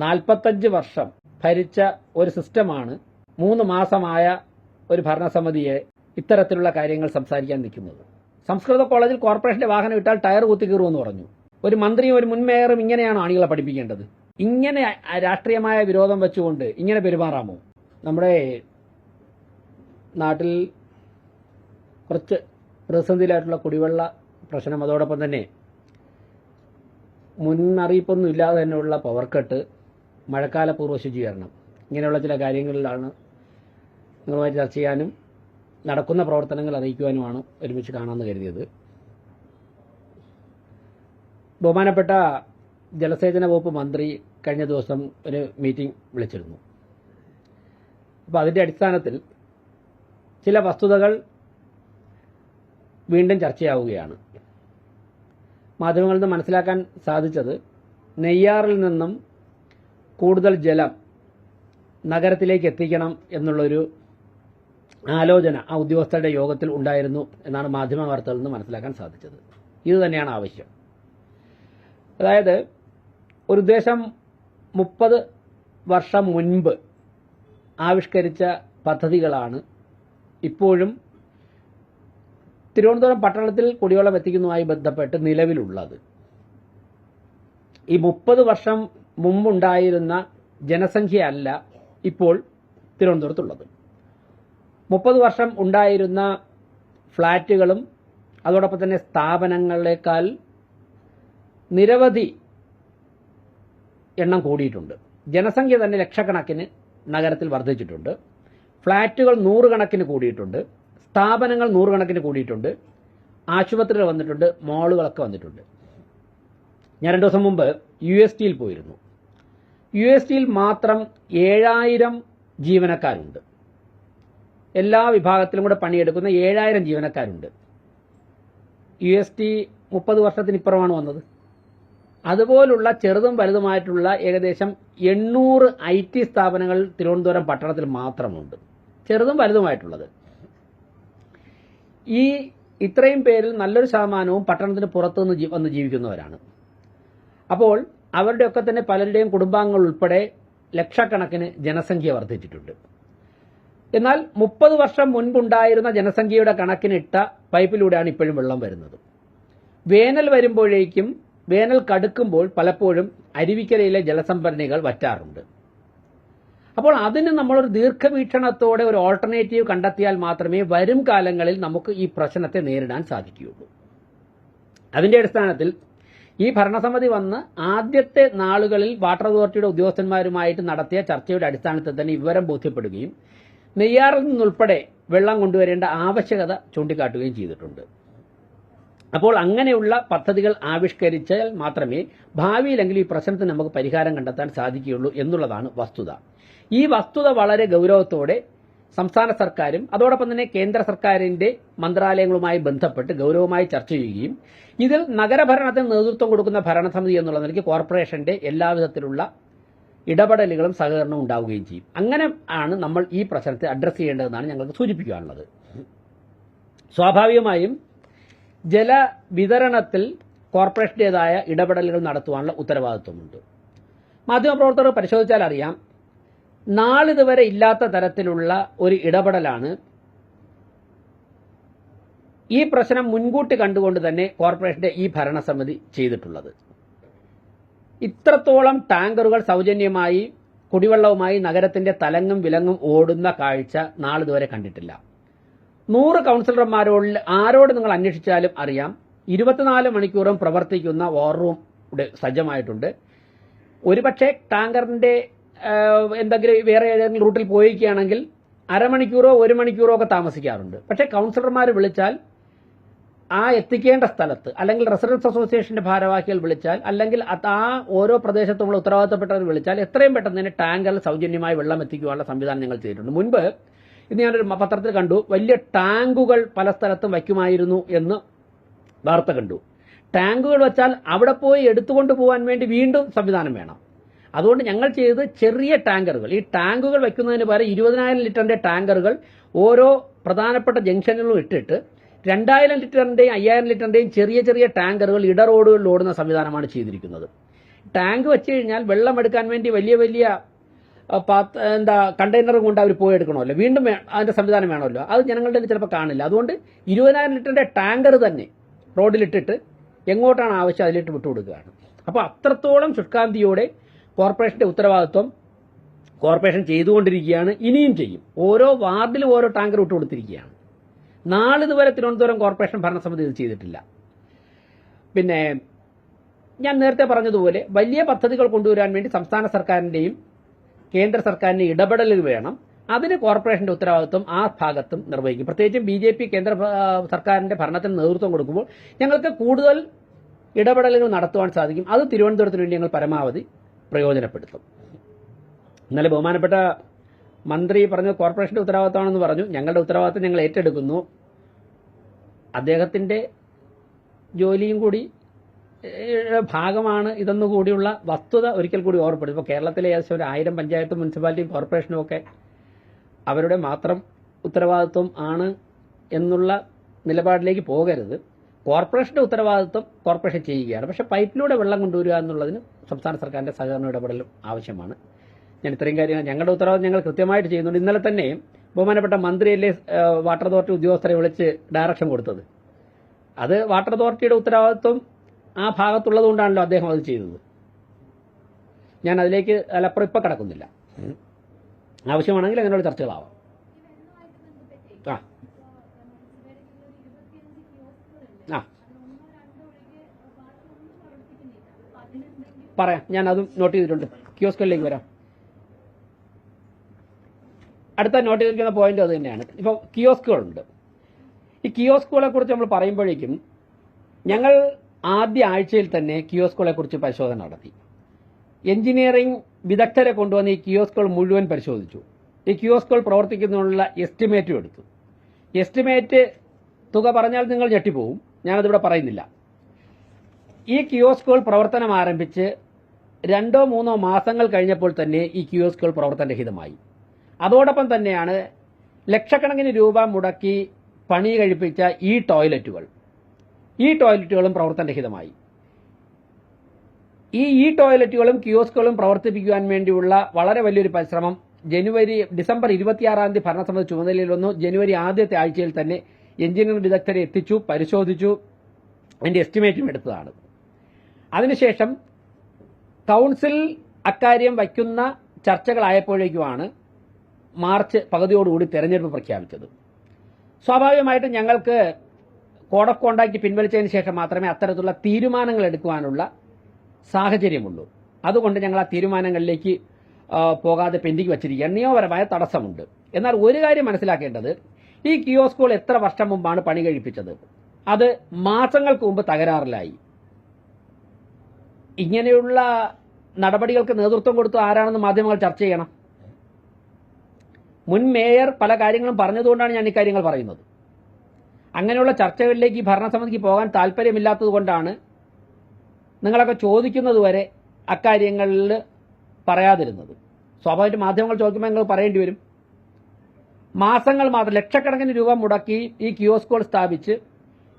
45 വർഷം ഭരിച്ച ഒരു സിസ്റ്റമാണ് 3 മാസമായ ഒരു ഭരണസമിതിയെ ഇത്തരത്തിലുള്ള കാര്യങ്ങൾ സംസാരിക്കാൻ നിൽക്കുന്നത്. സംസ്കൃത കോളേജിൽ കോർപ്പറേഷന്റെ വാഹനം ഇട്ടാൽ ടയർ കുത്തിക്കീറുമെന്ന് പറഞ്ഞു. ഒരു മന്ത്രിയും ഒരു മുൻ മേയറും ഇങ്ങനെയാണോ ആളുകളെ പഠിപ്പിക്കേണ്ടത്? ഇങ്ങനെ രാഷ്ട്രീയമായ വിരോധം വെച്ചുകൊണ്ട് ഇങ്ങനെ പെരുമാറാമോ? നമ്മുടെ നാട്ടിൽ കുറച്ച് പ്രതിസന്ധിയിലായിട്ടുള്ള കുടിവെള്ള പ്രശ്നം, അതോടൊപ്പം തന്നെ മുന്നറിയിപ്പൊന്നും ഇല്ലാതെ തന്നെയുള്ള പവർ കട്ട്, മഴക്കാലപൂർവ്വ ശുചീകരണം, ഇങ്ങനെയുള്ള ചില കാര്യങ്ങളിലാണ് നിങ്ങളുമായി ചർച്ച ചെയ്യാനും നടക്കുന്ന പ്രവർത്തനങ്ങൾ അറിയിക്കുവാനുമാണ് ഒരുമിച്ച് കാണാമെന്ന് കരുതിയത്. ബഹുമാനപ്പെട്ട ജലസേചന വകുപ്പ് മന്ത്രി കഴിഞ്ഞ ദിവസം ഒരു മീറ്റിംഗ് വിളിച്ചിരുന്നു. അപ്പോൾ അതിൻ്റെ അടിസ്ഥാനത്തിൽ ചില വസ്തുതകൾ വീണ്ടും ചർച്ചയാവുകയാണ്. മാധ്യമങ്ങളിൽ നിന്ന് മനസ്സിലാക്കാൻ സാധിച്ചത്, നെയ്യാറിൽ നിന്നും കൂടുതൽ ജലം നഗരത്തിലേക്ക് എത്തിക്കണം എന്നുള്ളൊരു ആലോചന ആ ഉദ്യോഗസ്ഥരുടെ യോഗത്തിൽ ഉണ്ടായിരുന്നു എന്നാണ് മാധ്യമ വാർത്തകളിൽ നിന്ന് മനസ്സിലാക്കാൻ സാധിച്ചത്. ഇത് തന്നെയാണ് ആവശ്യം. അതായത് ഒരു ഉദ്ദേശം 30 വർഷം മുൻപ് ആവിഷ്കരിച്ച പദ്ധതികളാണ് ഇപ്പോഴും തിരുവനന്തപുരം പട്ടണത്തിൽ കുടിവെള്ളം എത്തിക്കുന്നതുമായി ബന്ധപ്പെട്ട് നിലവിലുള്ളത്. ഈ 30 വർഷം മുമ്പുണ്ടായിരുന്ന ജനസംഖ്യയല്ല ഇപ്പോൾ തിരുവനന്തപുരത്തുള്ളത്. 30 വർഷം ഉണ്ടായിരുന്ന ഫ്ളാറ്റുകളും അതോടൊപ്പം തന്നെ സ്ഥാപനങ്ങളെക്കാൾ നിരവധി എണ്ണം കൂടിയിട്ടുണ്ട്. ജനസംഖ്യ തന്നെ ലക്ഷക്കണക്കിന് നഗരത്തിൽ വർദ്ധിച്ചിട്ടുണ്ട്. ഫ്ളാറ്റുകൾ 100 കണക്കിന് കൂടിയിട്ടുണ്ട്. സ്ഥാപനങ്ങൾ 100 കണക്കിന് കൂടിയിട്ടുണ്ട്. ആശുപത്രികൾ വന്നിട്ടുണ്ട്. മോളുകളൊക്കെ വന്നിട്ടുണ്ട്. ഞാൻ 2 ദിവസം മുമ്പ് USTയിൽ പോയിരുന്നു. USTയിൽ മാത്രം 7000 ജീവനക്കാരുണ്ട്. എല്ലാ വിഭാഗത്തിലും കൂടെ പണിയെടുക്കുന്ന 7000 ജീവനക്കാരുണ്ട്. UST 30 വർഷത്തിനിപ്പുറമാണ് വന്നത്. അതുപോലുള്ള ചെറുതും വലുതുമായിട്ടുള്ള ഏകദേശം 800 IT സ്ഥാപനങ്ങൾ തിരുവനന്തപുരം പട്ടണത്തിൽ മാത്രമുണ്ട്. ചെറുതും വലുതുമായിട്ടുള്ളത്. ഈ ഇത്രയും പേരിൽ നല്ലൊരു ശതമാനവും പട്ടണത്തിന് പുറത്തുനിന്ന് വന്ന് ജീവിക്കുന്നവരാണ്. അപ്പോൾ അവരുടെയൊക്കെ തന്നെ പലരുടെയും കുടുംബാംഗങ്ങൾ ഉൾപ്പെടെ ലക്ഷക്കണക്കിന് ജനസംഖ്യ വർദ്ധിച്ചിട്ടുണ്ട്. എന്നാൽ 30 വർഷം മുൻപുണ്ടായിരുന്ന ജനസംഖ്യയുടെ കണക്കിനിട്ട പൈപ്പിലൂടെയാണ് ഇപ്പോഴും വെള്ളം വരുന്നത്. വേനൽ വരുമ്പോഴേക്കും, വേനൽ കടുക്കുമ്പോൾ പലപ്പോഴും അരുവിക്കരയിലെ ജലസംഭരണികൾ വറ്റാറുണ്ട്. അപ്പോൾ അതിന് നമ്മളൊരു ദീർഘവീക്ഷണത്തോടെ ഒരു ഓൾട്ടർനേറ്റീവ് കണ്ടെത്തിയാൽ മാത്രമേ വരും കാലങ്ങളിൽ നമുക്ക് ഈ പ്രശ്നത്തെ നേരിടാൻ സാധിക്കുകയുള്ളൂ. അതിന്റെ അടിസ്ഥാനത്തിൽ ഈ ഭരണസമിതി വന്ന് ആദ്യത്തെ നാളുകളിൽ വാട്ടർ അതോറിറ്റിയുടെ ഉദ്യോഗസ്ഥന്മാരുമായിട്ട് നടത്തിയ ചർച്ചയുടെ അടിസ്ഥാനത്തിൽ തന്നെ വിവരം ബോധ്യപ്പെടുകയും നെയ്യാറിൽ നിന്നുൾപ്പെടെ വെള്ളം കൊണ്ടുവരേണ്ട ആവശ്യകത ചൂണ്ടിക്കാട്ടുകയും ചെയ്തിട്ടുണ്ട്. അപ്പോൾ അങ്ങനെയുള്ള പദ്ധതികൾ ആവിഷ്കരിച്ചാൽ മാത്രമേ ഭാവിയിലെങ്കിലും ഈ പ്രശ്നത്തിന് നമുക്ക് പരിഹാരം കണ്ടെത്താൻ സാധിക്കുകയുള്ളൂ എന്നുള്ളതാണ് വസ്തുത. ഈ വസ്തുത വളരെ ഗൗരവത്തോടെ സംസ്ഥാന സർക്കാരും അതോടൊപ്പം തന്നെ കേന്ദ്ര സർക്കാരിന്റെ മന്ത്രാലയങ്ങളുമായി ബന്ധപ്പെട്ട് ഗൗരവമായി ചർച്ച ചെയ്യുകയും ഇതിൽ നഗരഭരണത്തിന് നേതൃത്വം കൊടുക്കുന്ന ഭരണസമിതി എന്നുള്ള നിലയ്ക്ക് കോർപ്പറേഷന്റെ എല്ലാവിധത്തിലുള്ള ഇടപെടലുകളും സഹകരണവും ഉണ്ടാവുകയും ചെയ്യും. അങ്ങനെ ആണ് നമ്മൾ ഈ പ്രശ്നത്തെ അഡ്രസ്സ് ചെയ്യേണ്ടതെന്നാണ് ഞങ്ങൾക്ക് സൂചിപ്പിക്കാനുള്ളത്. സ്വാഭാവികമായും ജലവിതരണത്തിൽ കോർപ്പറേഷന്റേതായ ഇടപെടലുകൾ നടത്തുവാനുള്ള ഉത്തരവാദിത്വമുണ്ട്. മാധ്യമപ്രവർത്തകർ പരിശോധിച്ചാൽ അറിയാം, നാളിതുവരെ ഇല്ലാത്ത തരത്തിലുള്ള ഒരു ഇടപെടലാണ് ഈ പ്രശ്നം മുൻകൂട്ടി കണ്ടുകൊണ്ട് തന്നെ കോർപ്പറേഷന്റെ ഈ ഭരണസമിതി ചെയ്തിട്ടുള്ളത്. ഇത്രത്തോളം ടാങ്കറുകൾ സൗജന്യമായി കുടിവെള്ളവുമായി നഗരത്തിന്റെ തലങ്ങും വിലങ്ങും ഓടുന്ന കാഴ്ച നാളിതുവരെ കണ്ടിട്ടില്ല. 100 കൗൺസിലർമാരോട് ആരോട് നിങ്ങൾ അന്വേഷിച്ചാലും അറിയാം, 24 മണിക്കൂറും പ്രവർത്തിക്കുന്ന വാർ റൂം സജ്ജമായിട്ടുണ്ട്. ഒരുപക്ഷെ ടാങ്കറിന്റെ എന്തെങ്കിലും വേറെ ഏതെങ്കിലും റൂട്ടിൽ പോയിരിക്കുകയാണെങ്കിൽ അരമണിക്കൂറോ 1 മണിക്കൂറോ ഒക്കെ താമസിക്കാറുണ്ട്. പക്ഷേ കൗൺസിലർമാർ വിളിച്ചാൽ ആ എത്തിക്കേണ്ട സ്ഥലത്ത്, അല്ലെങ്കിൽ റെസിഡൻസ് അസോസിയേഷന്റെ ഭാരവാഹികൾ വിളിച്ചാൽ, അല്ലെങ്കിൽ ആ ഓരോ പ്രദേശത്തുമുള്ള ഉത്തരവാദിത്തപ്പെട്ടവർ വിളിച്ചാൽ എത്രയും പെട്ടെന്ന് തന്നെ ടാങ്കറിൽ സൗജന്യമായി വെള്ളം എത്തിക്കുവാനുള്ള സംവിധാനം ഞങ്ങൾ ചെയ്തിട്ടുണ്ട്. മുൻപ് ഇന്ന് ഞാനൊരു പത്രത്തിൽ കണ്ടു, വലിയ ടാങ്കുകൾ പല സ്ഥലത്തും വയ്ക്കുമായിരുന്നു എന്ന് വാർത്ത കണ്ടു. ടാങ്കുകൾ വെച്ചാൽ അവിടെ പോയി എടുത്തുകൊണ്ട് പോകാൻ വേണ്ടി വീണ്ടും സംവിധാനം വേണം. അതുകൊണ്ട് ഞങ്ങൾ ചെയ്തത് ചെറിയ ടാങ്കറുകൾ, ഈ ടാങ്കുകൾ വയ്ക്കുന്നതിന് പകരം 20,000 ലിറ്ററിന്റെ ടാങ്കറുകൾ ഓരോ പ്രധാനപ്പെട്ട ജംഗ്ഷനുകളിലും ഇട്ടിട്ട് 2,000 ലിറ്ററിന്റെയും 5,000 ലിറ്ററിന്റെയും ചെറിയ ചെറിയ ടാങ്കറുകൾ ഇടറോഡുകളിൽ ഓടുന്ന സംവിധാനമാണ് ചെയ്തിരിക്കുന്നത്. ടാങ്ക് വെച്ച് കഴിഞ്ഞാൽ വെള്ളം എടുക്കാൻ വേണ്ടി വലിയ വലിയ കണ്ടെയ്നറും കൊണ്ട് അവർ പോയി എടുക്കണമല്ലോ, വീണ്ടും അതിൻ്റെ സംവിധാനം വേണമല്ലോ. അത് ജനങ്ങളുടെ ചിലപ്പോൾ കാണില്ല. അതുകൊണ്ട് 20,000 ലിറ്ററിൻ്റെ ടാങ്കർ തന്നെ റോഡിലിട്ടിട്ട് എങ്ങോട്ടാണ് ആവശ്യം അതിലിട്ട് വിട്ടുകൊടുക്കുകയാണ്. അപ്പോൾ അത്രത്തോളം ശുഷ്കാന്തിയോടെ കോർപ്പറേഷൻ്റെ ഉത്തരവാദിത്വം കോർപ്പറേഷൻ ചെയ്തുകൊണ്ടിരിക്കുകയാണ്, ഇനിയും ചെയ്യും. ഓരോ വാർഡിലും ഓരോ ടാങ്കർ വിട്ടു കൊടുത്തിരിക്കുകയാണ്. നാളിതുവരെ തിരുവനന്തപുരം കോർപ്പറേഷൻ ഭരണസമിതി ഇത് ചെയ്തിട്ടില്ല. പിന്നെ ഞാൻ നേരത്തെ പറഞ്ഞതുപോലെ വലിയ പദ്ധതികൾ കൊണ്ടുവരാൻ വേണ്ടി സംസ്ഥാന സർക്കാരിൻ്റെയും കേന്ദ്ര സർക്കാരിൻ്റെയും ഇടപെടലുകൾ വേണം. അതിന് കോർപ്പറേഷൻ്റെ ഉത്തരവാദിത്വം ആ ഭാഗത്തും നിർവഹിക്കും. പ്രത്യേകിച്ചും BJP കേന്ദ്ര സർക്കാരിൻ്റെ ഭരണത്തിന് നേതൃത്വം കൊടുക്കുമ്പോൾ ഞങ്ങൾക്ക് കൂടുതൽ ഇടപെടലുകൾ നടത്തുവാൻ സാധിക്കും. അത് തിരുവനന്തപുരത്തിന് വേണ്ടി ഞങ്ങൾ പരമാവധി പ്രയോജനപ്പെടുത്തും. ഇന്നലെ ബഹുമാനപ്പെട്ട മന്ത്രി പറഞ്ഞു കോർപ്പറേഷൻ്റെ ഉത്തരവാദിത്തമാണെന്ന് പറഞ്ഞു. ഞങ്ങളുടെ ഉത്തരവാദിത്തം ഞങ്ങൾ ഏറ്റെടുക്കുന്നു. അദ്ദേഹത്തിൻ്റെ ജോലിയും കൂടി ഭാഗമാണ് ഇതെന്നു കൂടിയുള്ള വസ്തുത ഒരിക്കൽ കൂടി ഓർപ്പെടും. ഇപ്പോൾ കേരളത്തിലെ ഏകദേശം 1000 പഞ്ചായത്തും മുനിസിപ്പാലിറ്റിയും കോർപ്പറേഷനും ഒക്കെ അവരുടെ മാത്രം ഉത്തരവാദിത്വം ആണ് എന്നുള്ള നിലപാടിലേക്ക് പോകരുത്. കോർപ്പറേഷൻ്റെ ഉത്തരവാദിത്വം കോർപ്പറേഷൻ ചെയ്യുകയാണ്. പക്ഷേ പൈപ്പിലൂടെ വെള്ളം കൊണ്ടുവരിക എന്നുള്ളതിന് സംസ്ഥാന സർക്കാരിൻ്റെ സഹകരണ ഇടപെടലും ആവശ്യമാണ്. ഞാൻ ഇത്രയും കാര്യങ്ങൾ ഞങ്ങളുടെ ഉത്തരവാദിത്വം ഞങ്ങൾ കൃത്യമായിട്ട് ചെയ്യുന്നുണ്ട്. ഇന്നലെ തന്നെ ബഹുമാനപ്പെട്ട മന്ത്രിയല്ലേ വാട്ടർ അതോറിറ്റി ഉദ്യോഗസ്ഥരെ വിളിച്ച് ഡയറക്ഷൻ കൊടുത്തത്. അത് വാട്ടർ അതോറിറ്റിയുടെ ഉത്തരവാദിത്വം ആ ഭാഗത്തുള്ളത് കൊണ്ടാണല്ലോ അദ്ദേഹം അത് ചെയ്തത്. ഞാൻ അതിലേക്ക് അതിലപ്പുറം ഇപ്പം കിടക്കുന്നില്ല. ആവശ്യമാണെങ്കിൽ അങ്ങനെയുള്ള ചർച്ചകളാവാം. ആ ആ പറയാം, ഞാൻ അതും നോട്ട് ചെയ്തിട്ടുണ്ട്. കിയോസ്കുകളിലേക്ക് വരാം. അടുത്ത നോട്ട് ചെയ്തിരിക്കുന്ന പോയിന്റ് അത് തന്നെയാണ്. ഇപ്പോൾ കിയോസ്കുകളുണ്ട്. ഈ കിയോസ്കുകളെ കുറിച്ച് നമ്മൾ പറയുമ്പോഴേക്കും ഞങ്ങൾ ആദ്യ ആഴ്ചയിൽ തന്നെ കിയോസ്കുകളെ കുറിച്ച് പരിശോധന നടത്തി. എഞ്ചിനീയറിംഗ് വിദഗ്ധരെ കൊണ്ടുവന്ന് ഈ കിയോസ്കുകൾ മുഴുവൻ പരിശോധിച്ചു. ഈ കിയോസ്കുകൾ പ്രവർത്തിക്കുന്നതിനുള്ള എസ്റ്റിമേറ്റും എടുത്തു. എസ്റ്റിമേറ്റ് തുക പറഞ്ഞാൽ നിങ്ങൾ ഞെട്ടിപ്പോവും, ഞാനതിവിടെ പറയുന്നില്ല. ഈ കിയോസ്കുകൾ പ്രവർത്തനം ആരംഭിച്ച് 2-3 മാസങ്ങൾ കഴിഞ്ഞപ്പോൾ തന്നെ ഈ കിയോസ്കുകൾ പ്രവർത്തനരഹിതമായി. അതോടൊപ്പം തന്നെയാണ് ലക്ഷക്കണക്കിന് രൂപ മുടക്കി പണി കഴിപ്പിച്ച ഈ ടോയ്ലറ്റുകളും പ്രവർത്തനരഹിതമായി. ഈ ടോയ്ലറ്റുകളും കിയോസ്കുകളും പ്രവർത്തിപ്പിക്കുവാൻ വേണ്ടിയുള്ള വളരെ വലിയൊരു പരിശ്രമം ഡിസംബർ 26-ാം തീയതി ഭരണസമിതി ചുമതലയിൽ വന്നു. ജനുവരി ആദ്യത്തെ ആഴ്ചയിൽ തന്നെ എഞ്ചിനീയറിംഗ് വിദഗ്ധരെ എത്തിച്ചു, പരിശോധിച്ചു, അതിൻ്റെ എസ്റ്റിമേറ്റും എടുത്തതാണ്. അതിനുശേഷം കൗൺസിൽ അക്കാര്യം വയ്ക്കുന്ന ചർച്ചകളായപ്പോഴേക്കുമാണ് മാർച്ച് പകുതിയോടുകൂടി തെരഞ്ഞെടുപ്പ് പ്രഖ്യാപിച്ചത്. സ്വാഭാവികമായിട്ടും ഞങ്ങൾക്ക് കോഡ് ഓഫ് കോണ്ടാക്ട് പിൻവലിച്ചതിന് ശേഷം മാത്രമേ അത്തരത്തിലുള്ള തീരുമാനങ്ങൾ എടുക്കുവാനുള്ള സാഹചര്യമുള്ളൂ. അതുകൊണ്ട് ഞങ്ങൾ ആ തീരുമാനങ്ങളിലേക്ക് പോകാതെ പെൻഡിങ് വച്ചിരിക്കുകയാണ്. നിയമപരമായ തടസ്സമുണ്ട്. എന്നാൽ ഒരു കാര്യം മനസ്സിലാക്കേണ്ടത്, ഈ കിയോസ്കുകൾ എത്ര വർഷം മുമ്പാണ് പണി കഴിപ്പിച്ചത്? അത് മാസങ്ങൾക്ക് മുമ്പ് തകരാറിലായി. ഇങ്ങനെയുള്ള നടപടികൾക്ക് നേതൃത്വം കൊടുത്ത ആരാണെന്ന് മാധ്യമങ്ങൾ ചർച്ച ചെയ്യണം. മുൻ മേയർ പല കാര്യങ്ങളും പറഞ്ഞതുകൊണ്ടാണ് ഞാൻ ഇക്കാര്യങ്ങൾ പറയുന്നത്. അങ്ങനെയുള്ള ചർച്ചകളിലേക്ക് ഈ ഭരണസമിതിക്ക് പോകാൻ താല്പര്യമില്ലാത്തത് കൊണ്ടാണ് നിങ്ങളൊക്കെ ചോദിക്കുന്നത് വരെ അക്കാര്യങ്ങളിൽ പറയാതിരുന്നത്. സ്വാഭാവികമായിട്ട് മാധ്യമങ്ങൾ ചോദിക്കുമ്പോൾ നിങ്ങൾ പറയേണ്ടി വരും. മാസങ്ങൾ മാത്രം ലക്ഷക്കണക്കിന് രൂപ മുടക്കി ഈ കിയോസ്കുകൾ സ്ഥാപിച്ച്,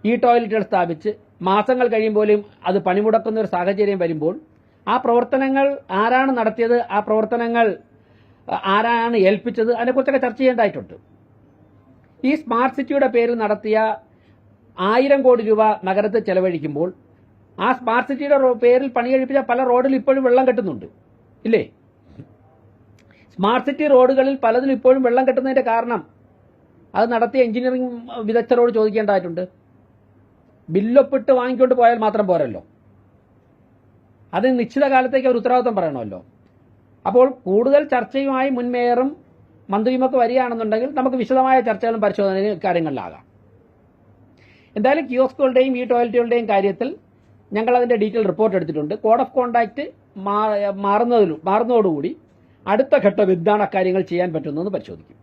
ഈ ടോയ്ലറ്റുകൾ സ്ഥാപിച്ച് മാസങ്ങൾ കഴിയുമ്പോഴും അത് പണിമുടക്കുന്ന ഒരു സാഹചര്യം വരുമ്പോൾ ആ പ്രവർത്തനങ്ങൾ ആരാണ് നടത്തിയത്, ആ പ്രവർത്തനങ്ങൾ ആരാണ് ഏൽപ്പിച്ചത്, അതിനെക്കുറിച്ചൊക്കെ ചർച്ച ചെയ്യേണ്ടതായിട്ടുണ്ട്. ഈ സ്മാർട്ട് സിറ്റിയുടെ പേരിൽ നടത്തിയ 1000 കോടി രൂപ നഗരത്തിൽ ചെലവഴിക്കുമ്പോൾ ആ സ്മാർട്ട് സിറ്റിയുടെ പേരിൽ പണി കഴിപ്പിച്ച പല റോഡിലും ഇപ്പോഴും വെള്ളം കെട്ടുന്നുണ്ട്, ഇല്ലേ? സ്മാർട്ട് സിറ്റി റോഡുകളിൽ പലതിലും ഇപ്പോഴും വെള്ളം കെട്ടുന്നതിൻ്റെ കാരണം അത് നടത്തിയ എഞ്ചിനീയറിംഗ് വിദഗ്ധരോട് ചോദിക്കേണ്ടതായിട്ടുണ്ട്. ബില്ലൊപ്പിട്ട് വാങ്ങിക്കൊണ്ട് പോയാൽ മാത്രം പോരല്ലോ, അത് നിശ്ചിത കാലത്തേക്ക് അവർ ഉത്തരവാദിത്വം പറയണമല്ലോ. അപ്പോൾ കൂടുതൽ ചർച്ചയുമായി മുൻ മേയറും മന്ത്രിയുമൊക്കെ വരികയാണെന്നുണ്ടെങ്കിൽ നമുക്ക് വിശദമായ ചർച്ചകളും പരിശോധനയും കാര്യങ്ങളിലാകാം. എന്തായാലും കിയോസ്കുകളുടെയും ഈ ടോയ്ലറ്റുകളുടെയും കാര്യത്തിൽ ഞങ്ങൾ അതിൻ്റെ ഡീറ്റെയിൽ റിപ്പോർട്ട് എടുത്തിട്ടുണ്ട്. കോഡ് ഓഫ് കോണ്ടാക്ട് മാറുന്നതോടുകൂടി അടുത്ത ഘട്ടം എന്താണ് അക്കാര്യങ്ങൾ ചെയ്യാൻ പറ്റുന്നതെന്ന് പരിശോധിക്കും.